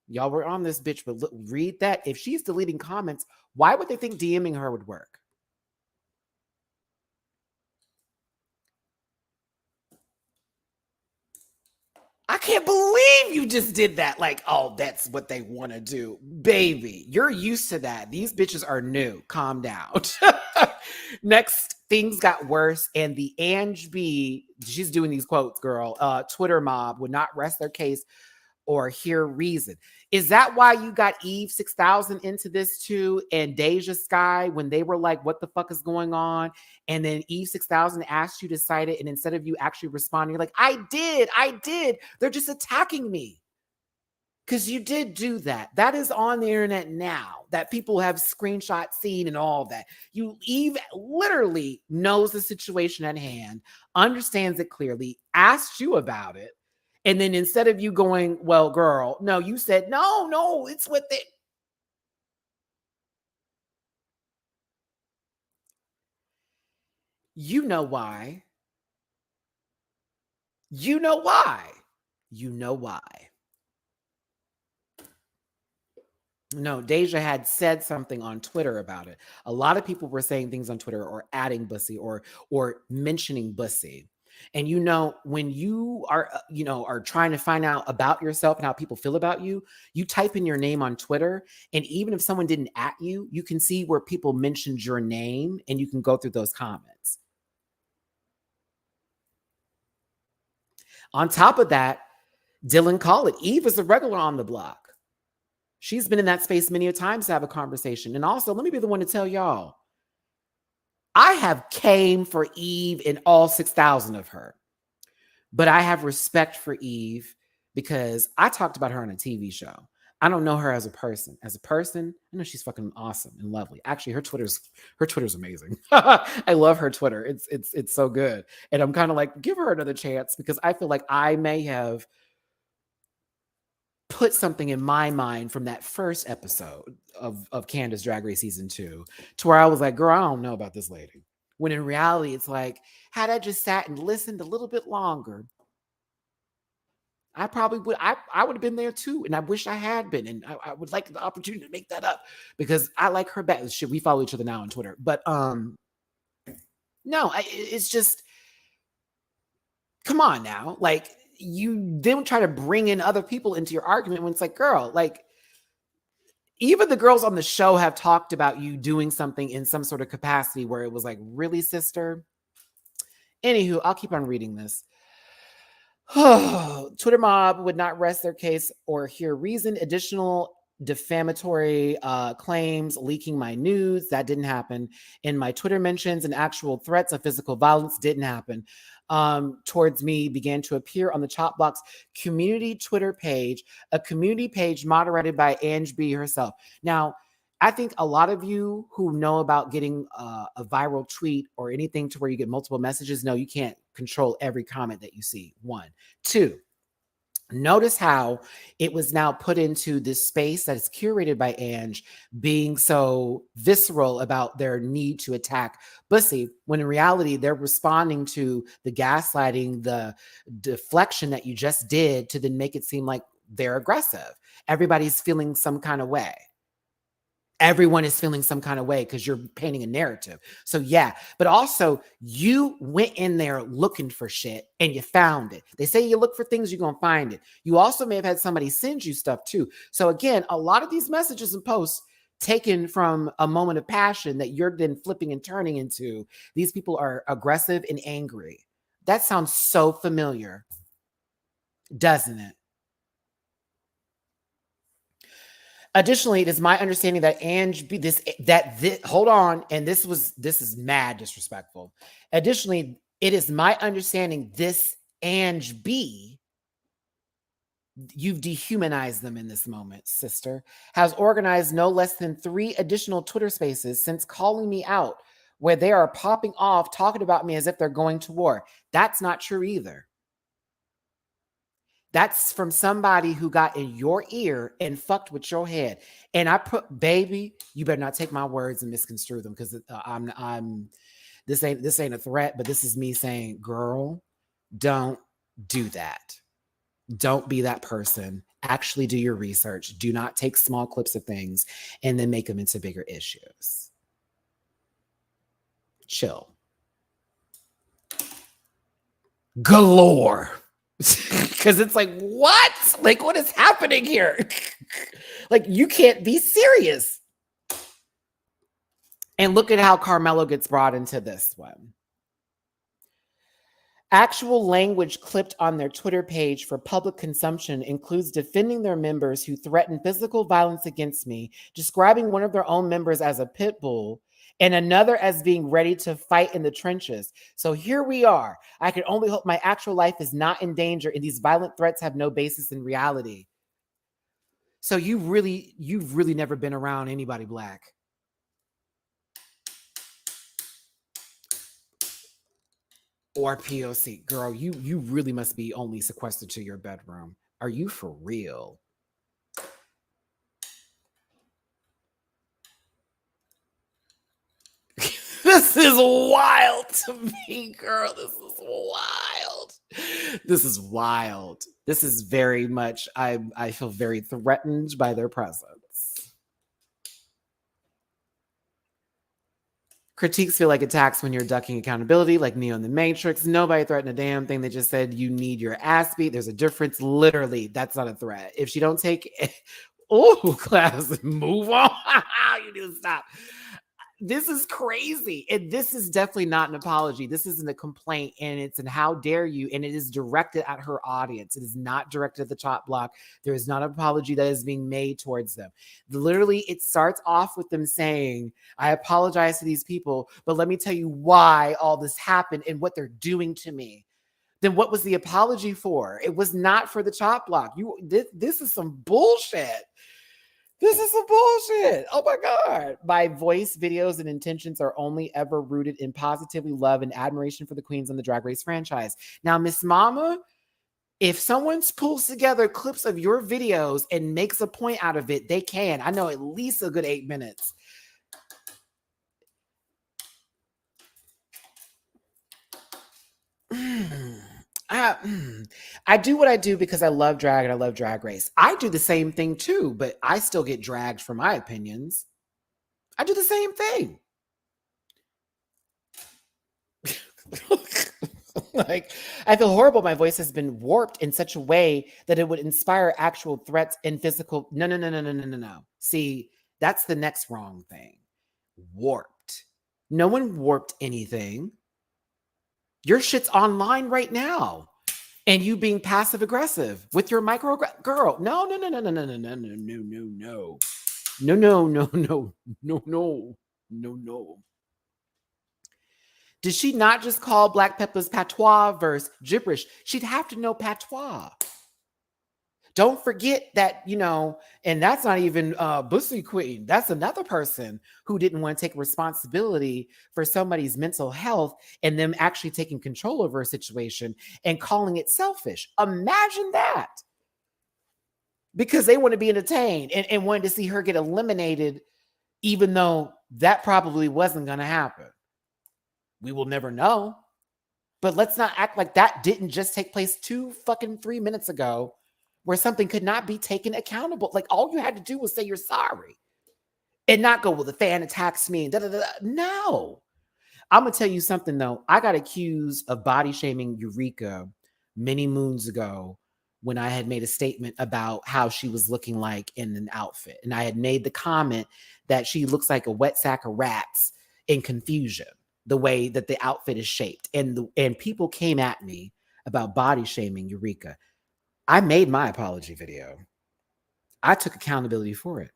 Y'all were on this bitch, but look, read that. If she's deleting comments, why would they think DMing her would work? I can't believe you just did that. Like, oh, that's what they want to do. Baby, you're used to that. These bitches are new. Calm down. Next, things got worse. And the Ange B, she's doing these quotes, girl. Twitter mob would not rest their case or hear reason. Is that why you got Eve 6000 into this too? And Deja Sky, when they were like, what the fuck is going on? And then Eve 6000 asked you to cite it. And instead of you actually responding, you're like, I did. They're just attacking me. Because you did do that. That is on the internet now that people have screenshot seen and all that. Eve literally knows the situation at hand, understands it clearly, asked you about it. And then instead of you going, well, girl, no, you said, no, it's what they. You know why. You know why. You know why. No, Deja had said something on Twitter about it. A lot of people were saying things on Twitter or adding Bussy or mentioning Bussy. And when you are, are trying to find out about yourself and how people feel about you, you type in your name on Twitter. And even if someone didn't at you, you can see where people mentioned your name and you can go through those comments. On top of that, Dylan called it. Eve is a regular on the block. She's been in that space many a times to have a conversation. And also, let me be the one to tell y'all, I have came for Eve and all 6,000 of her. But I have respect for Eve because I talked about her on a TV show. I don't know her as a person. As a person, I know she's fucking awesome and lovely. Actually, her Twitter's amazing. I love her Twitter. It's so good. And I'm kind of like, give her another chance because I feel like I may have put something in my mind from that first episode of Candace Drag Race season 2 to where I was like, girl, I don't know about this lady. When in reality, it's like, had I just sat and listened a little bit longer, I probably would. I would have been there too, and I wish I had been. And I would like the opportunity to make that up because I like her back. Shit, we follow each other now on Twitter, but no, it's just, come on now, like you don't try to bring in other people into your argument when it's like, girl, like even the girls on the show have talked about you doing something in some sort of capacity where it was like, really, sister? Anywho, I'll keep on reading this. Twitter mob would not rest their case or hear reason. Additional defamatory claims, leaking my nudes, that didn't happen. In my Twitter mentions and actual threats of physical violence didn't happen. Towards me began to appear on the Chop Box community Twitter page, a community page moderated by Ange B herself. Now, I think a lot of you who know about getting a viral tweet or anything to where you get multiple messages, no, you can't control every comment that you see. 1, 2. Notice how it was now put into this space that is curated by Ange being so visceral about their need to attack Bussy, when in reality, they're responding to the gaslighting, the deflection that you just did to then make it seem like they're aggressive. Everybody's feeling some kind of way. everyone is feeling some kind of way because you're painting a narrative. So yeah, but also you went in there looking for shit and you found it. They say you look for things, you're gonna find it. You also may have had somebody send you stuff too. So again, a lot of these messages and posts taken from a moment of passion that you're then flipping and turning into, these people are aggressive and angry. That sounds so familiar, doesn't it? Additionally, it is my understanding that hold on, and this is mad disrespectful. Additionally, it is my understanding this Ange B, you've dehumanized them in this moment, sister, has organized no less than 3 additional Twitter spaces since calling me out, where they are popping off talking about me as if they're going to war. That's not true either. That's from somebody who got in your ear and fucked with your head. And I put, baby, you better not take my words and misconstrue them, because this ain't a threat, but this is me saying, girl, don't do that. Don't be that person. Actually do your research. Do not take small clips of things and then make them into bigger issues. Chill. Galore. Because it's like, what? Like, what is happening here? Like, you can't be serious. And look at how Carmelo gets brought into this one. Actual language clipped on their Twitter page for public consumption includes defending their members who threaten physical violence against me, describing one of their own members as a pit bull, and another as being ready to fight in the trenches. So here we are. I can only hope my actual life is not in danger and these violent threats have no basis in reality. So you've really never been around anybody Black. Or POC. Girl, you really must be only sequestered to your bedroom. Are you for real? This is wild to me, girl. This is wild. This is wild. This is very much, I feel very threatened by their presence. Critiques feel like attacks when you're ducking accountability, like Neo in the Matrix. Nobody threatened a damn thing. They just said you need your ass beat. There's a difference. Literally, that's not a threat. If she don't take, class, move on. You need to stop. This is crazy. And this is definitely not an apology. This isn't a complaint, and it's an how dare you, and it is directed at her audience. It is not directed at the top block. There is not an apology that is being made towards them. Literally, it starts off with them saying, I apologize to these people, but let me tell you why all this happened and what they're doing to me. Then what was the apology for? It was not for the chop block. This is some bullshit. This is some bullshit. Oh my God. My voice, videos, and intentions are only ever rooted in positively love and admiration for the queens on the Drag Race franchise. Now, Miss Mama, if someone pulls together clips of your videos and makes a point out of it, they can. I know at least a good 8 minutes. I do what I do because I love drag and I love Drag Race. I do the same thing too, but I still get dragged for my opinions. I do the same thing. Like, I feel horrible. My voice has been warped in such a way that it would inspire actual threats and physical. No. See, that's the next wrong thing. Warped. No one warped anything. Your shit's online right now. And you being passive aggressive with your micro girl. No. Did she not just call Black Peppa's patois verse gibberish? She'd have to know patois. Don't forget that, and that's not even Bussy Queen. That's another person who didn't want to take responsibility for somebody's mental health and them actually taking control over a situation and calling it selfish. Imagine that. Because they want to be entertained and wanted to see her get eliminated, even though that probably wasn't going to happen. We will never know. But let's not act like that didn't just take place 3 minutes ago, where something could not be taken accountable. Like, all you had to do was say you're sorry. and not go, well, the fan attacks me and da da da. No. I'm gonna tell you something though. I got accused of body shaming Eureka many moons ago when I had made a statement about how she was looking like in an outfit. And I had made the comment that she looks like a wet sack of rats in confusion, the way that the outfit is shaped. And people came at me about body shaming Eureka. I made my apology video. I took accountability for it.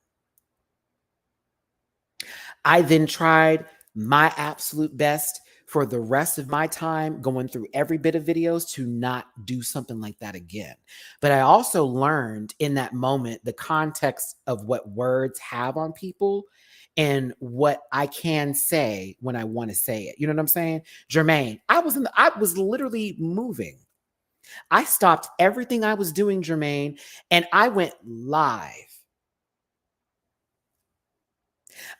I then tried my absolute best for the rest of my time going through every bit of videos to not do something like that again. But I also learned in that moment the context of what words have on people and what I can say when I want to say it. You know what I'm saying? Jermaine, I was literally moving. I stopped everything I was doing, Jermaine, and I went live.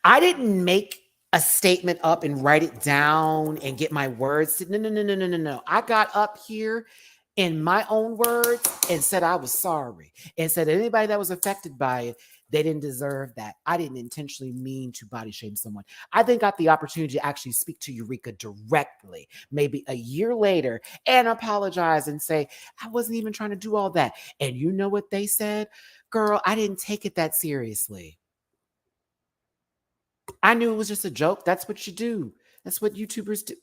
I didn't make a statement up and write it down and get my words. No. I got up here in my own words and said I was sorry and said anybody that was affected by it, they didn't deserve that. I didn't intentionally mean to body shame someone. I then got the opportunity to actually speak to Eureka directly, maybe a year later, and apologize and say, I wasn't even trying to do all that. And you know what they said? Girl, I didn't take it that seriously. I knew it was just a joke. That's what you do. That's what YouTubers do.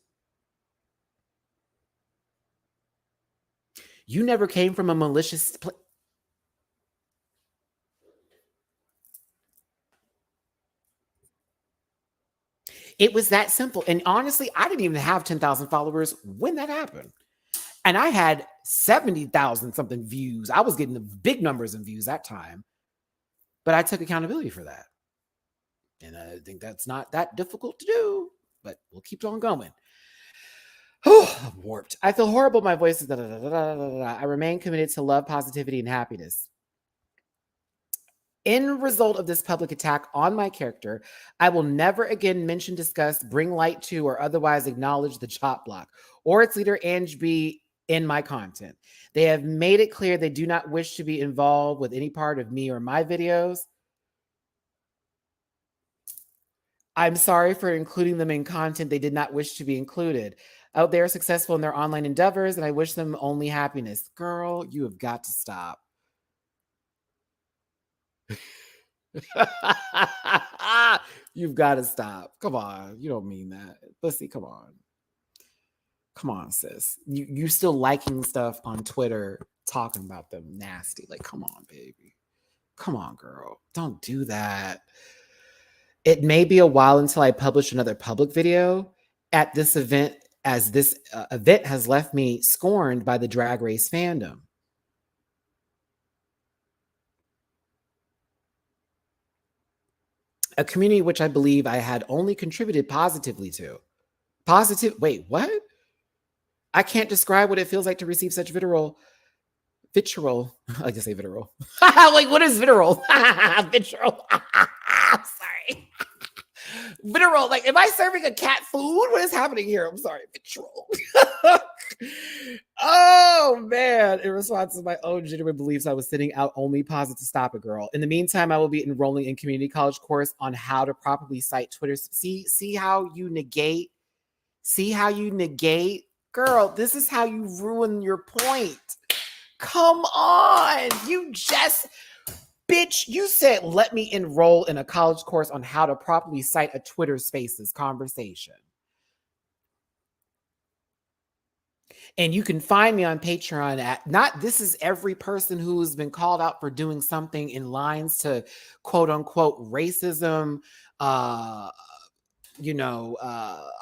You never came from a malicious place. It was that simple. And honestly, I didn't even have 10,000 followers when that happened. And I had 70,000 something views. I was getting the big numbers in views that time. But I took accountability for that. And I think that's not that difficult to do, but we'll keep on going. Oh, I'm warped. I feel horrible. My voice is I remain committed to love, positivity, and happiness. In result of this public attack on my character, I will never again mention, discuss, bring light to, or otherwise acknowledge the chop block or its leader, Ange B, in my content. They have made it clear they do not wish to be involved with any part of me or my videos. I'm sorry for including them in content they did not wish to be included. Out there successful in their online endeavors, and I wish them only happiness. Girl, you have got to stop. You've got to stop. Come on. You don't mean that. Bussy, come on. Come on, sis. You still liking stuff on Twitter, talking about them nasty. Like, come on, baby. Come on, girl. Don't do that. It may be a while until I publish another public video at this event, as this event has left me scorned by the Drag Race fandom. A community which I believe I had only contributed positively to. Wait, what? I can't describe what it feels like to receive such vitriol. I like to say vitriol. Like, what is vitriol? Vitriol. Sorry. Vitriol. Like, am I serving a cat food? What is happening here? I'm sorry. Vitriol. Oh, man. In response to my own genuine beliefs, I was sending out only positive stop it, girl. In the meantime, I will be enrolling in community college course on how to properly cite Twitter. See how you negate? See how you negate? Girl, this is how you ruin your point. Come on. Bitch, you said, let me enroll in a college course on how to properly cite a Twitter Spaces conversation. And you can find me on Patreon at, this is every person who has been called out for doing something in lines to quote unquote racism,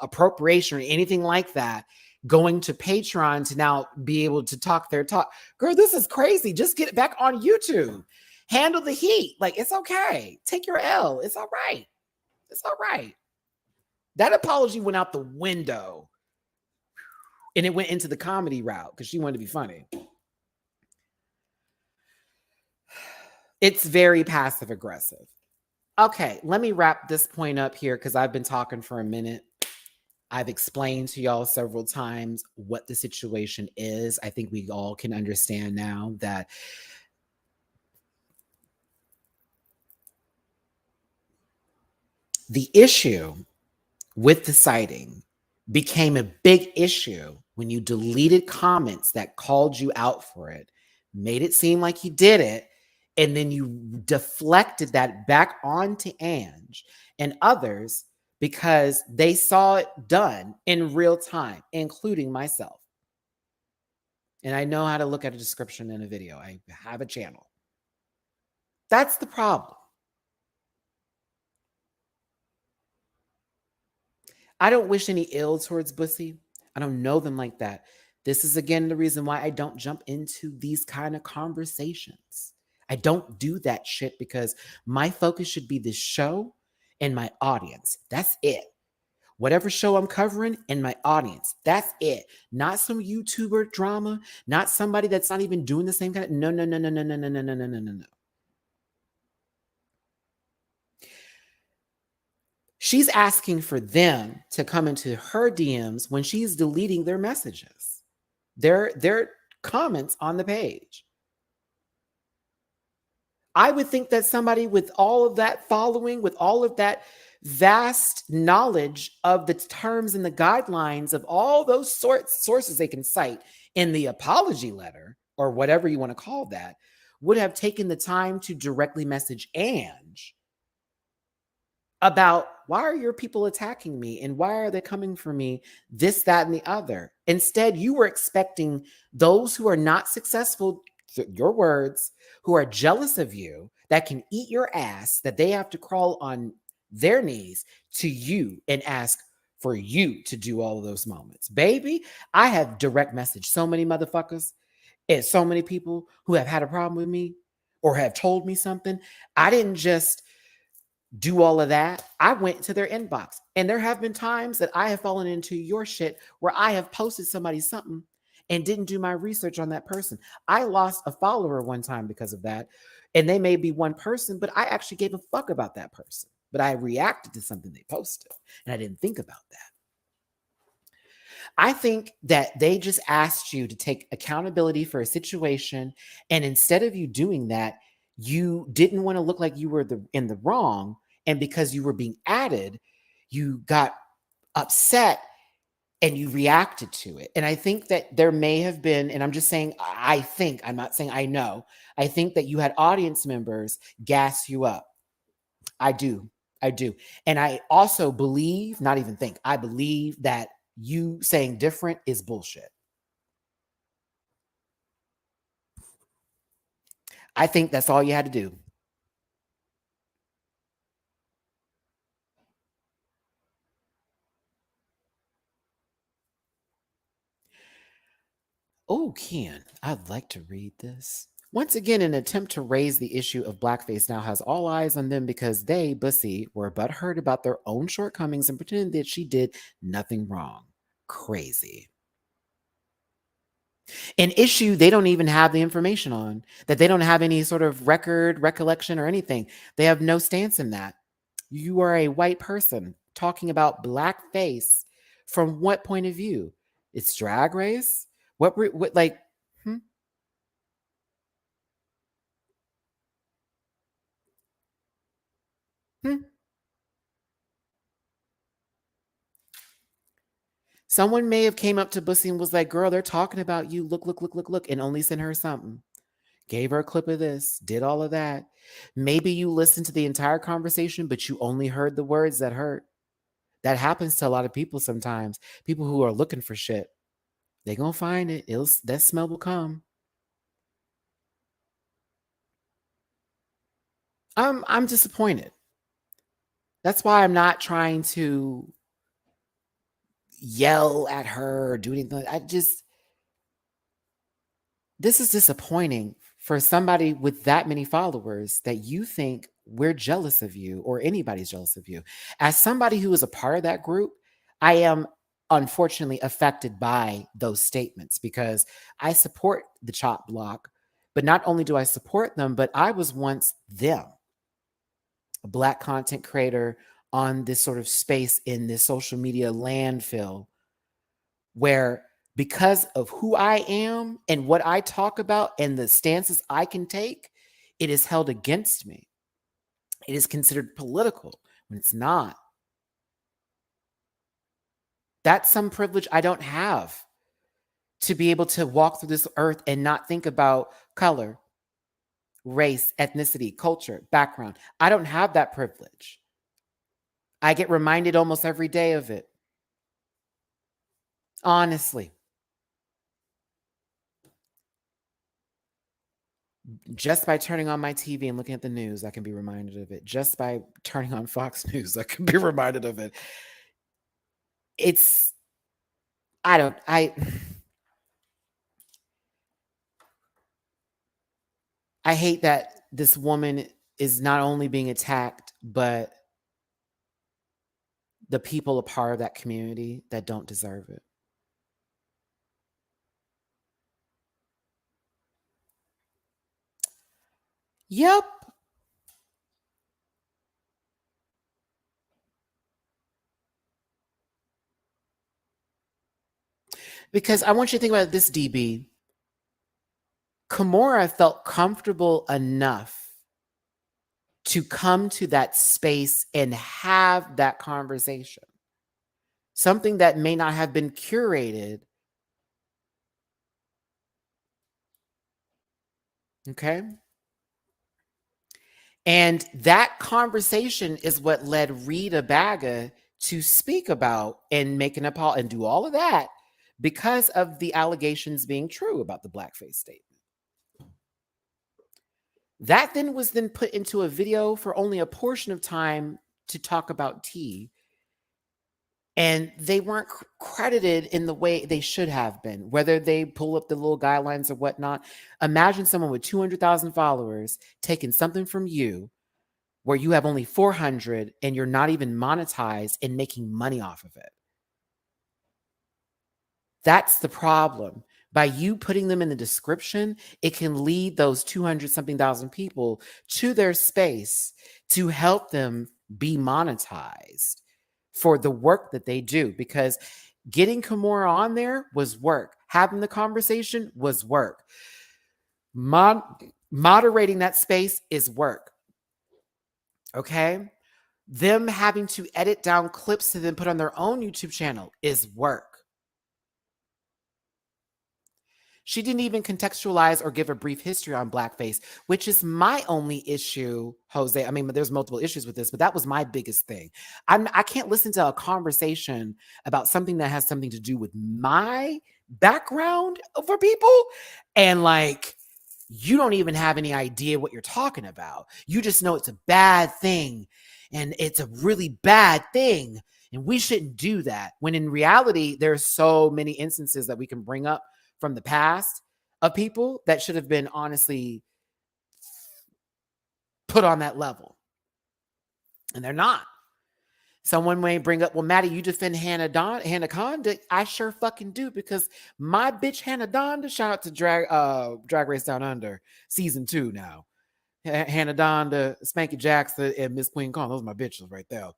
appropriation or anything like that, going to Patreon to now be able to talk their talk. Girl, this is crazy. Just get back on YouTube. Handle the heat. Like, it's okay. Take your L. It's all right. It's all right. That apology went out the window. And it went into the comedy route because she wanted to be funny. It's very passive aggressive. Okay, let me wrap this point up here because I've been talking for a minute. I've explained to y'all several times what the situation is. I think we all can understand now that The issue with the citing became a big issue when you deleted comments that called you out for it, made it seem like you did it, and then you deflected that back onto Ange and others because they saw it done in real time, including myself. And I know how to look at a description in a video. I have a channel. That's the problem. I don't wish any ill towards Bussy. I don't know them like that. This is again the reason why I don't jump into these kind of conversations. I don't do that shit because my focus should be this show and my audience. That's it. Whatever show I'm covering and my audience. That's it. Not some YouTuber drama, not somebody that's not even doing the same kind of no. She's asking for them to come into her DMs when she's deleting their messages, their comments on the page. I would think that somebody with all of that following, with all of that vast knowledge of the terms and the guidelines of all those sources they can cite in the apology letter or whatever you want to call that, would have taken the time to directly message Ange about why are your people attacking me and why are they coming for me, this, that, and the other. Instead, you were expecting those who are not successful, your words, who are jealous of you, that can eat your ass, that they have to crawl on their knees to you and ask for you to do all of those moments. Baby, I have direct messaged so many motherfuckers and so many people who have had a problem with me or have told me something. I didn't just do all of that. I went to their inbox, and there have been times that I have fallen into your shit where I have posted somebody something and didn't do my research on that person. I lost a follower one time because of that, and they may be one person, but I actually gave a fuck about that person. But I reacted to something they posted, and I didn't think about that. I think that they just asked you to take accountability for a situation, and instead of you doing that, you didn't want to look like you were in the wrong, and because you were being added, you got upset and you reacted to it. And I think that there may have been, and I'm just saying, I think, I'm not saying I know, I think that you had audience members gas you up. I do. And I also believe, not even think, I believe that you saying different is bullshit. I think that's all you had to do. Oh, Ken, I'd like to read this. Once again, an attempt to raise the issue of blackface now has all eyes on them because they, Bussy, were butthurt about their own shortcomings and pretended that she did nothing wrong. Crazy. An issue they don't even have the information on, that they don't have any sort of recollection or anything. They have no stance in that. You are a white person talking about blackface from what point of view? It's Drag Race? What like, hmm? Hmm? Someone may have came up to Bussy and was like, girl, they're talking about you. Look, and only sent her something. Gave her a clip of this, did all of that. Maybe you listened to the entire conversation, but you only heard the words that hurt. That happens to a lot of people sometimes. People who are looking for shit. They gonna find it. That smell will come. I'm disappointed. That's why I'm not trying to yell at her or do anything. This is disappointing for somebody with that many followers that you think we're jealous of you or anybody's jealous of you. As somebody who is a part of that group, I am unfortunately affected by those statements because I support the Chop Block, but not only do I support them, but I was once them, a Black content creator on this sort of space in this social media landfill where because of who I am and what I talk about and the stances I can take, it is held against me. It is considered political when it's not. That's some privilege I don't have, to be able to walk through this earth and not think about color, race, ethnicity, culture, background. I don't have that privilege. I get reminded almost every day of it. Honestly. Just by turning on my TV and looking at the news, I can be reminded of it. Just by turning on Fox News, I can be reminded of it. It's, I hate that this woman is not only being attacked, but the people a part of that community that don't deserve it. Yep. Because I want you to think about this, DB. Kimora felt comfortable enough to come to that space and have that conversation. Something that may not have been curated. Okay. And that conversation is what led Rita Baga to speak about and make an apology and do all of that because of the allegations being true about the blackface statement. That then was then put into a video for only a portion of time to talk about tea. And they weren't credited in the way they should have been, whether they pull up the little guidelines or whatnot. Imagine someone with 200,000 followers taking something from you where you have only 400 and you're not even monetized and making money off of it. That's the problem. By you putting them in the description, it can lead those 200 something thousand people to their space to help them be monetized for the work that they do. Because getting Kimora on there was work. Having the conversation was work. Moderating that space is work. Okay? Them having to edit down clips to then put on their own YouTube channel is work. She didn't even contextualize or give a brief history on blackface, which is my only issue, Jose. I mean, there's multiple issues with this, but that was my biggest thing. I can't listen to a conversation about something that has something to do with my background for people. And like, you don't even have any idea what you're talking about. You just know it's a bad thing and it's a really bad thing. And we shouldn't do that. When in reality, there's so many instances that we can bring up from the past of people that should have been honestly put on that level. And they're not. Someone may bring up, well, Matty, you defend Hannah Conda. I sure fucking do, because my bitch Hannah Donda, shout out to Drag Race Down Under, season 2 now. Hannah Donda, Spanky Jackson, and Miss Queen Kong. Those are my bitches right there.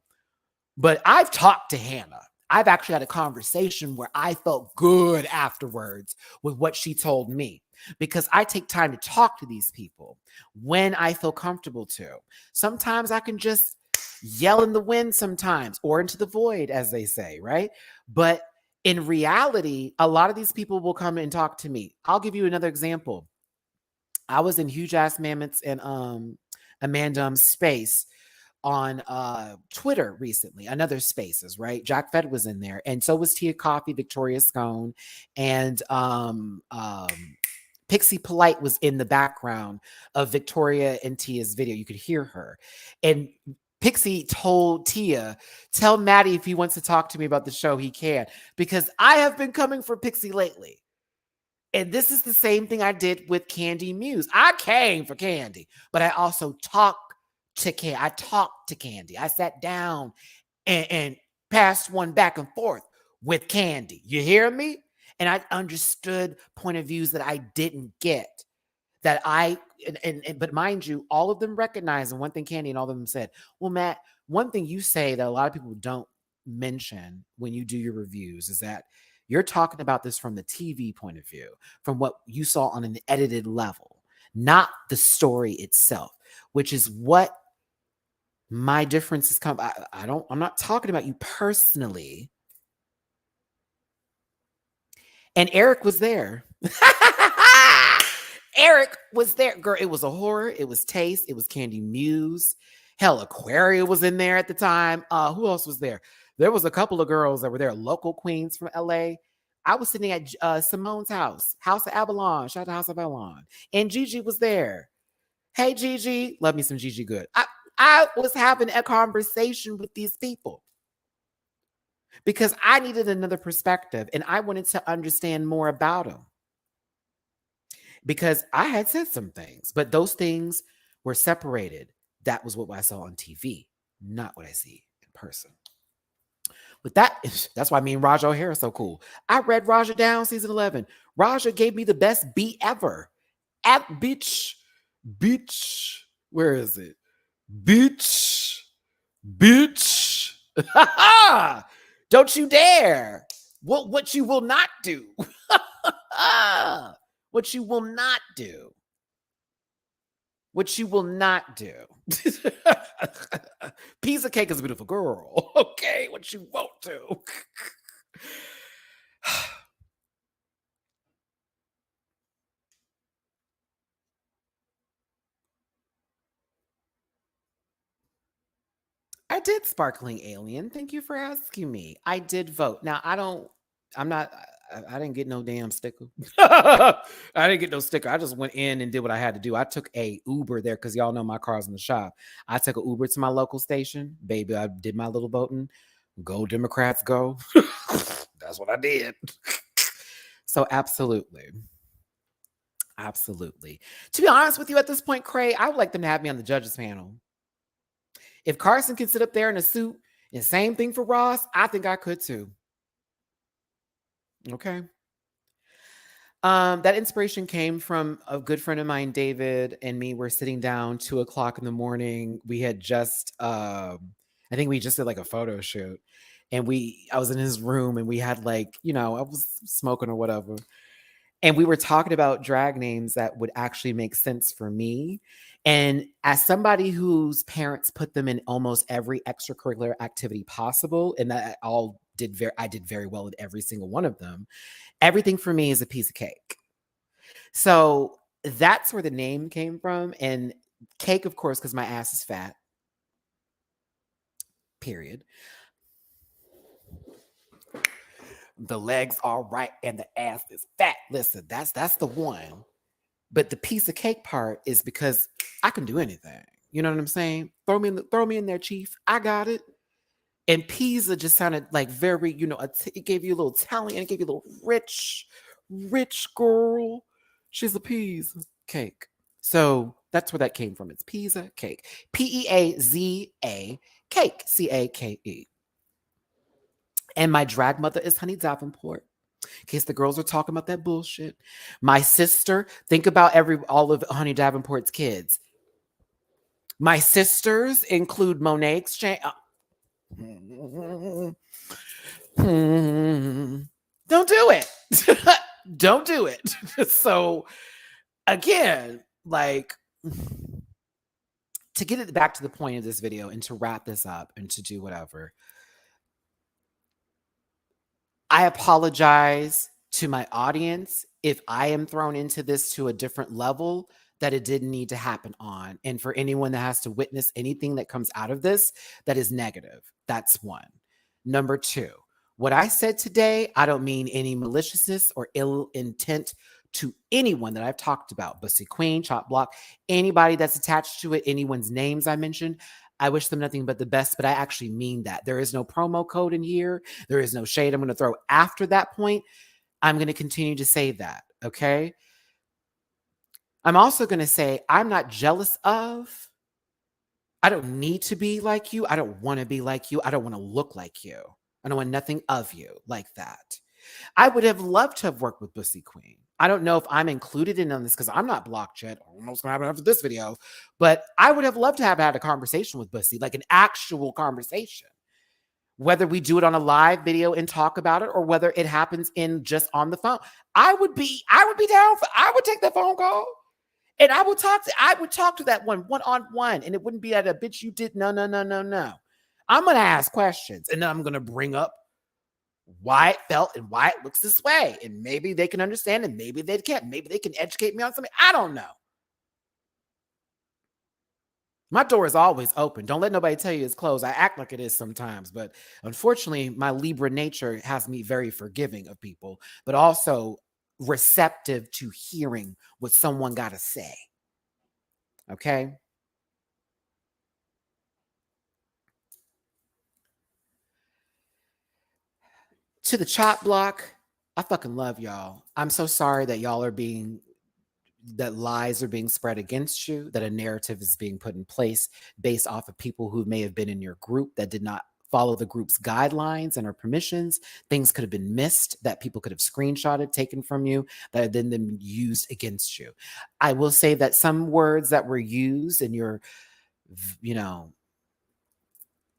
But I've talked to Hannah. I've actually had a conversation where I felt good afterwards with what she told me, because I take time to talk to these people when I feel comfortable to. Sometimes I can just yell in the wind sometimes, or into the void, as they say, right? But in reality, a lot of these people will come and talk to me. I'll give you another example. I was in Huge Ass Mammoths and Amandum's space on Twitter recently, another spaces, right? Jack Fed was in there, and so was Tia Coffee, Victoria Scone, and Pixie Polite was in the background of Victoria and Tia's video. You could hear her. And Pixie told Tia, tell Matty if he wants to talk to me about the show, he can, because I have been coming for Pixie lately. And this is the same thing I did with Candy Muse. I came for Candy, but I also talked to Candy. I talked to Candy. I sat down and passed one back and forth with Candy. You hear me? And I understood point of views that I didn't get. That but mind you, all of them recognize, and one thing Candy and all of them said, well, Matt, one thing you say that a lot of people don't mention when you do your reviews is that you're talking about this from the TV point of view, from what you saw on an edited level, not the story itself, which is what My differences come. I'm not talking about you personally. And Eric was there. Eric was there. Girl, it was a horror. It was Taste. It was Candy Muse. Hell, Aquaria was in there at the time. Who else was there? There was a couple of girls that were there, local queens from LA. I was sitting at Simone's house, House of Avalon. Shout out to House of Avalon. And Gigi was there. Hey, Gigi. Love me some Gigi Good. I was having a conversation with these people because I needed another perspective and I wanted to understand more about them. Because I had said some things, but those things were separated. That was what I saw on TV, not what I see in person. But that's why me and Raja O'Hara are so cool. I read Raja down season 11. Raja gave me the best beat ever. At bitch, where is it? Bitch. Don't you dare. What you will not do. What you will not do. What you will not do. Piece of cake is a beautiful girl. Okay, what you won't do. I did Sparkling Alien. Thank you for asking me. I did vote. Now, I didn't get no damn sticker. I didn't get no sticker. I just went in and did what I had to do. I took a Uber there because y'all know my car's in the shop. I took an Uber to my local station. Baby, I did my little voting. Go Democrats, go. That's what I did. So absolutely. Absolutely. To be honest with you at this point, Cray, I would like them to have me on the judges panel. If Carson can sit up there in a suit, and same thing for Ross, I think I could too. Okay. That inspiration came from a good friend of mine, David, and me were sitting down 2:00 in the morning. We had just, I think we just did like a photo shoot, and I was in his room and we had like, I was smoking or whatever. And we were talking about drag names that would actually make sense for me. And as somebody whose parents put them in almost every extracurricular activity possible, and that I did very well in every single one of them. Everything for me is a piece of cake. So that's where the name came from. And cake, of course, because my ass is fat. Period. The legs are right and the ass is fat. Listen, that's the one. But the piece of cake part is because I can do anything. You know what I'm saying? Throw me in there, Chief. I got it. And pizza just sounded like very, it gave you a little Italian, it gave you a little rich girl. She's a pizza cake. So that's where that came from. It's pizza cake. Peaza cake. Cake. And my drag mother is Honey Davenport. In case the girls are talking about that bullshit. My sister, think about all of Honey Davenport's kids. My sisters include Monet Exchange. Don't do it. Don't do it. So again, like, to get it back to the point of this video and to wrap this up and to do whatever, I apologize to my audience if I am thrown into this to a different level that it didn't need to happen on. And for anyone that has to witness anything that comes out of this that is negative, that's one. Number two, what I said today, I don't mean any maliciousness or ill intent to anyone that I've talked about. Bussy Queen, Chop Bloque, anybody that's attached to it, anyone's names I mentioned, I wish them nothing but the best, but I actually mean that. There is no promo code in here. There is no shade I'm going to throw after that point. I'm going to continue to say that, okay? I'm also going to say I'm not jealous of. I don't need to be like you. I don't want to be like you. I don't want to look like you. I don't want nothing of you like that. I would have loved to have worked with Bussy Queen. I don't know if I'm included in on this because I'm not blocked yet. I don't know what's going to happen after this video. But I would have loved to have had a conversation with Bussy, like an actual conversation. Whether we do it on a live video and talk about it or whether it happens in just on the phone. I would be down for, I would take that phone call. And I would talk to that one-on-one, and it wouldn't be that a bitch you did. No. I'm going to ask questions, and then I'm going to bring up why it felt and why it looks this way. And maybe they can understand, and maybe they can't. Maybe they can educate me on something. I don't know. My door is always open. Don't let nobody tell you it's closed. I act like it is sometimes, but unfortunately, my Libra nature has me very forgiving of people, but also receptive to hearing what someone got to say. Okay? To the chop block, I fucking love y'all. I'm so sorry that that lies are being spread against you, that a narrative is being put in place based off of people who may have been in your group that did not follow the group's guidelines and or permissions. Things could have been missed that people could have screenshotted, taken from you, that have then been used against you. I will say that some words that were used in your,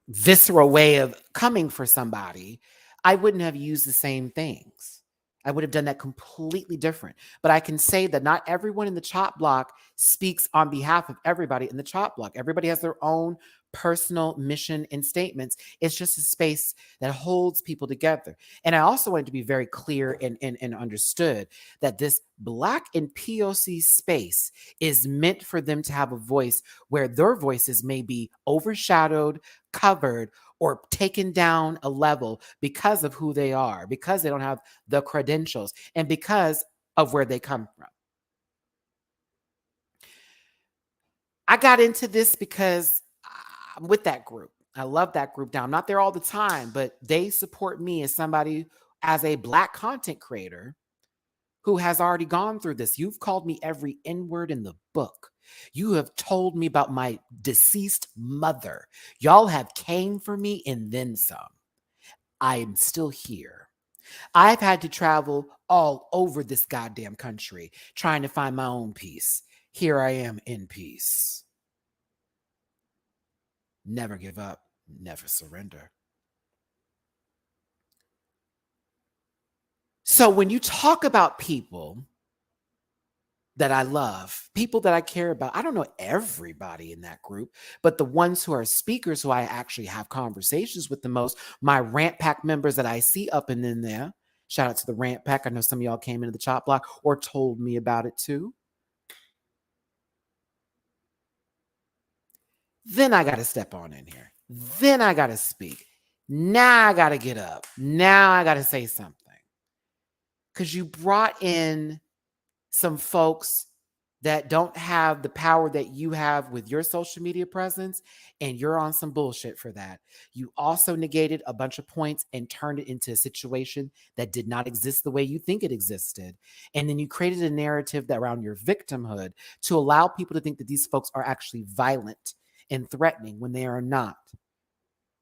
visceral way of coming for somebody, I wouldn't have used the same things. I would have done that completely different. But I can say that not everyone in the chop block speaks on behalf of everybody in the chop block. Everybody has their own personal mission and statements. It's just a space that holds people together. And I also wanted to be very clear and understood that this Black and POC space is meant for them to have a voice where their voices may be overshadowed, covered, or taken down a level because of who they are, because they don't have the credentials, and because of where they come from. I got into this because I'm with that group. I love that group. Now, I'm not there all the time, but they support me as somebody, as a Black content creator who has already gone through this. You've called me every N-word in the book. You have told me about my deceased mother. Y'all have came for me and then some. I am still here. I've had to travel all over this goddamn country trying to find my own peace. Here I am in peace. Never give up, never surrender. So when you talk about people that I love, people that I care about, I don't know everybody in that group, but the ones who are speakers who I actually have conversations with the most, my Rant Pack members that I see up and in there. Shout out to the Rant Pack. I know some of y'all came into the chop block or told me about it too. Then I got to step on in here. Then I got to speak. Now I got to get up. Now I got to say something. Because you brought in some folks that don't have the power that you have with your social media presence, and you're on some bullshit for that. You also negated a bunch of points and turned it into a situation that did not exist the way you think it existed. And then you created a narrative that around your victimhood to allow people to think that these folks are actually violent and threatening when they are not.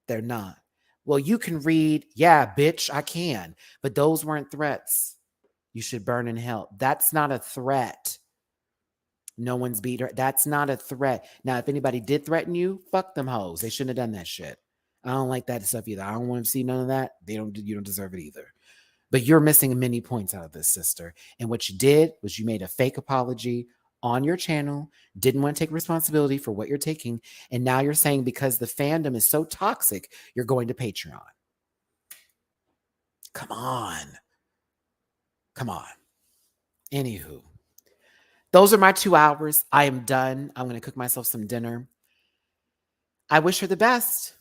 They're not. Well, you can read, yeah, bitch, I can, but those weren't threats. You should burn in hell. That's not a threat. No one's beat her. That's not a threat. Now, if anybody did threaten you, fuck them hoes. They shouldn't have done that shit. I don't like that stuff either. I don't want to see none of that. You don't deserve it either. But you're missing many points out of this, sister. And what you did was you made a fake apology on your channel, didn't want to take responsibility for what you're taking. And now you're saying because the fandom is so toxic, you're going to Patreon. Come on. Come on. Anywho, those are my 2 hours. I am done. I'm going to cook myself some dinner. I wish her the best.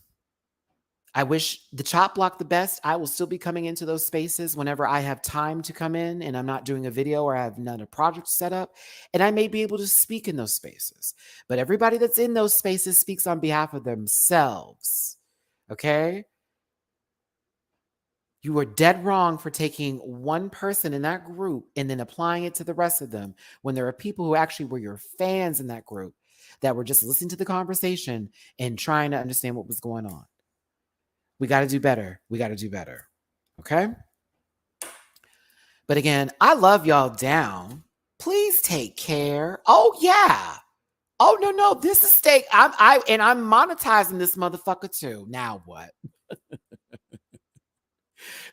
I wish the chop block the best. I will still be coming into those spaces whenever I have time to come in and I'm not doing a video or I have another project set up, and I may be able to speak in those spaces. But everybody that's in those spaces speaks on behalf of themselves. Okay? You were dead wrong for taking one person in that group and then applying it to the rest of them when there are people who actually were your fans in that group that were just listening to the conversation and trying to understand what was going on. We got to do better. We got to do better. Okay? But again, I love y'all down. Please take care. Oh, yeah. Oh, no. This is steak. I'm monetizing this motherfucker too. Now what?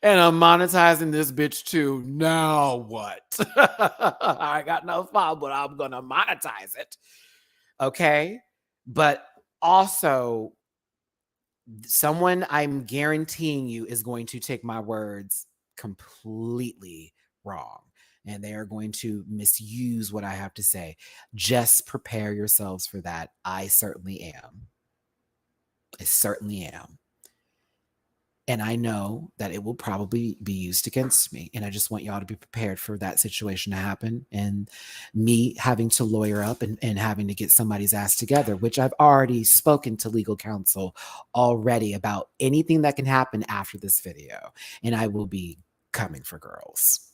And I'm monetizing this bitch too. Now what? I got no file, but I'm going to monetize it. Okay. But also, someone I'm guaranteeing you is going to take my words completely wrong. And they are going to misuse what I have to say. Just prepare yourselves for that. I certainly am. I certainly am. And I know that it will probably be used against me. And I just want y'all to be prepared for that situation to happen and me having to lawyer up and having to get somebody's ass together, which I've already spoken to legal counsel already about anything that can happen after this video. And I will be coming for girls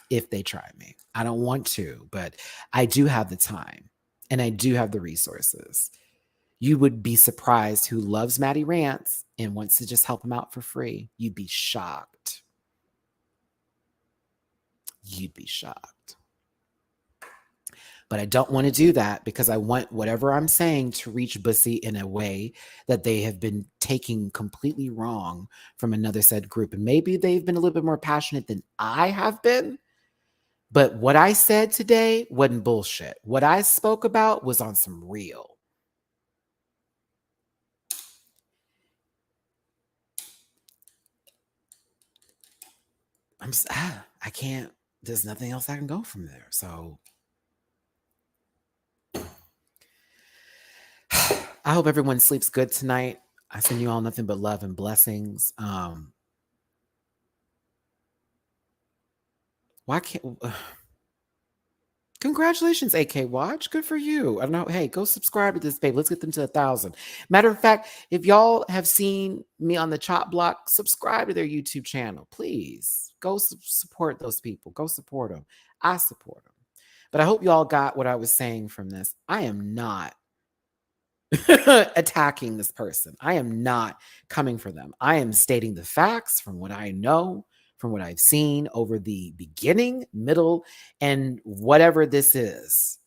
if they try me. I don't want to, but I do have the time and I do have the resources. You would be surprised who loves Matty Rants and wants to just help him out for free. You'd be shocked. You'd be shocked. But I don't want to do that because I want whatever I'm saying to reach Bussy in a way that they have been taking completely wrong from another said group. And maybe they've been a little bit more passionate than I have been. But what I said today wasn't bullshit. What I spoke about was on some real. I can't, there's nothing else I can go from there. So I hope everyone sleeps good tonight. I send you all nothing but love and blessings. Why can't, congratulations, AK Watch. Good for you. I don't know. Hey, go subscribe to this page. Let's get them to 1,000. Matter of fact, if y'all have seen me on the Chop Block, subscribe to their YouTube channel, please. Go support those people. Go support them. I support them. But I hope y'all got what I was saying from this. I am not attacking this person. I am not coming for them. I am stating the facts from what I know, from what I've seen over the beginning, middle, and whatever this is.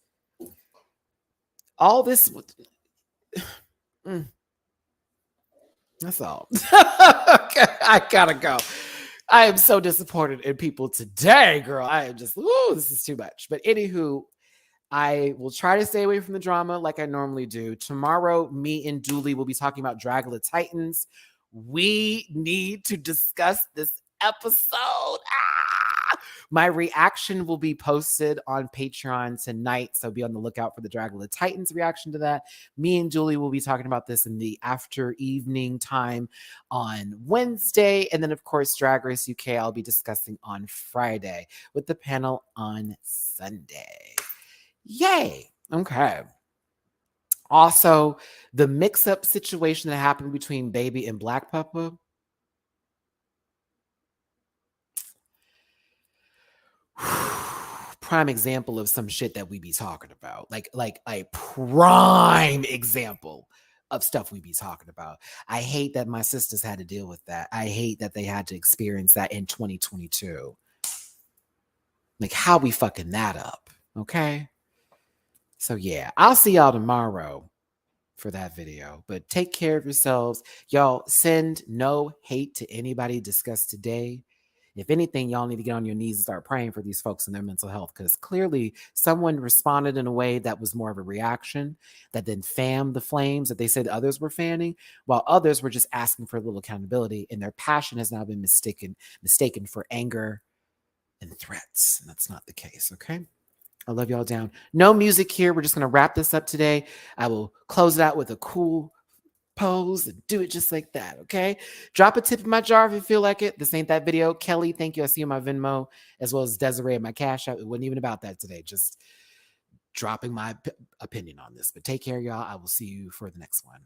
All this. That's all. Okay, I gotta go. I am so disappointed in people today, girl. I am just, this is too much. But anywho, I will try to stay away from the drama like I normally do. Tomorrow, me and Dooley will be talking about Dragula Titans. We need to discuss this episode. My reaction will be posted on Patreon tonight, so be on the lookout for the Dragula Titans reaction to that. Me and Julie will be talking about this in the after evening time on Wednesday, and then of course Drag Race UK I'll be discussing on Friday with the panel on Sunday. Yay! Okay. Also, the mix-up situation that happened between Baby and Black Papa. Prime example of some shit that we be talking about. Like a prime example of stuff we be talking about. I hate that my sisters had to deal with that. I hate that they had to experience that in 2022. Like, how we fucking that up, okay? So yeah, I'll see y'all tomorrow for that video. But take care of yourselves. Y'all send no hate to anybody discussed today. If anything, y'all need to get on your knees and start praying for these folks and their mental health, because clearly someone responded in a way that was more of a reaction that then fanned the flames that they said others were fanning, while others were just asking for a little accountability, and their passion has now been mistaken for anger and threats. And that's not the case, okay? I love y'all down. No music here. We're just going to wrap this up today. I will close it out with a cool pose and do it just like that, okay? Drop a tip in my jar if you feel like it. This ain't that video. Kelly, thank you. I see you on my Venmo, as well as Desiree and my Cash App. It wasn't even about that today. Just dropping my opinion on this. But take care, y'all. I will see you for the next one.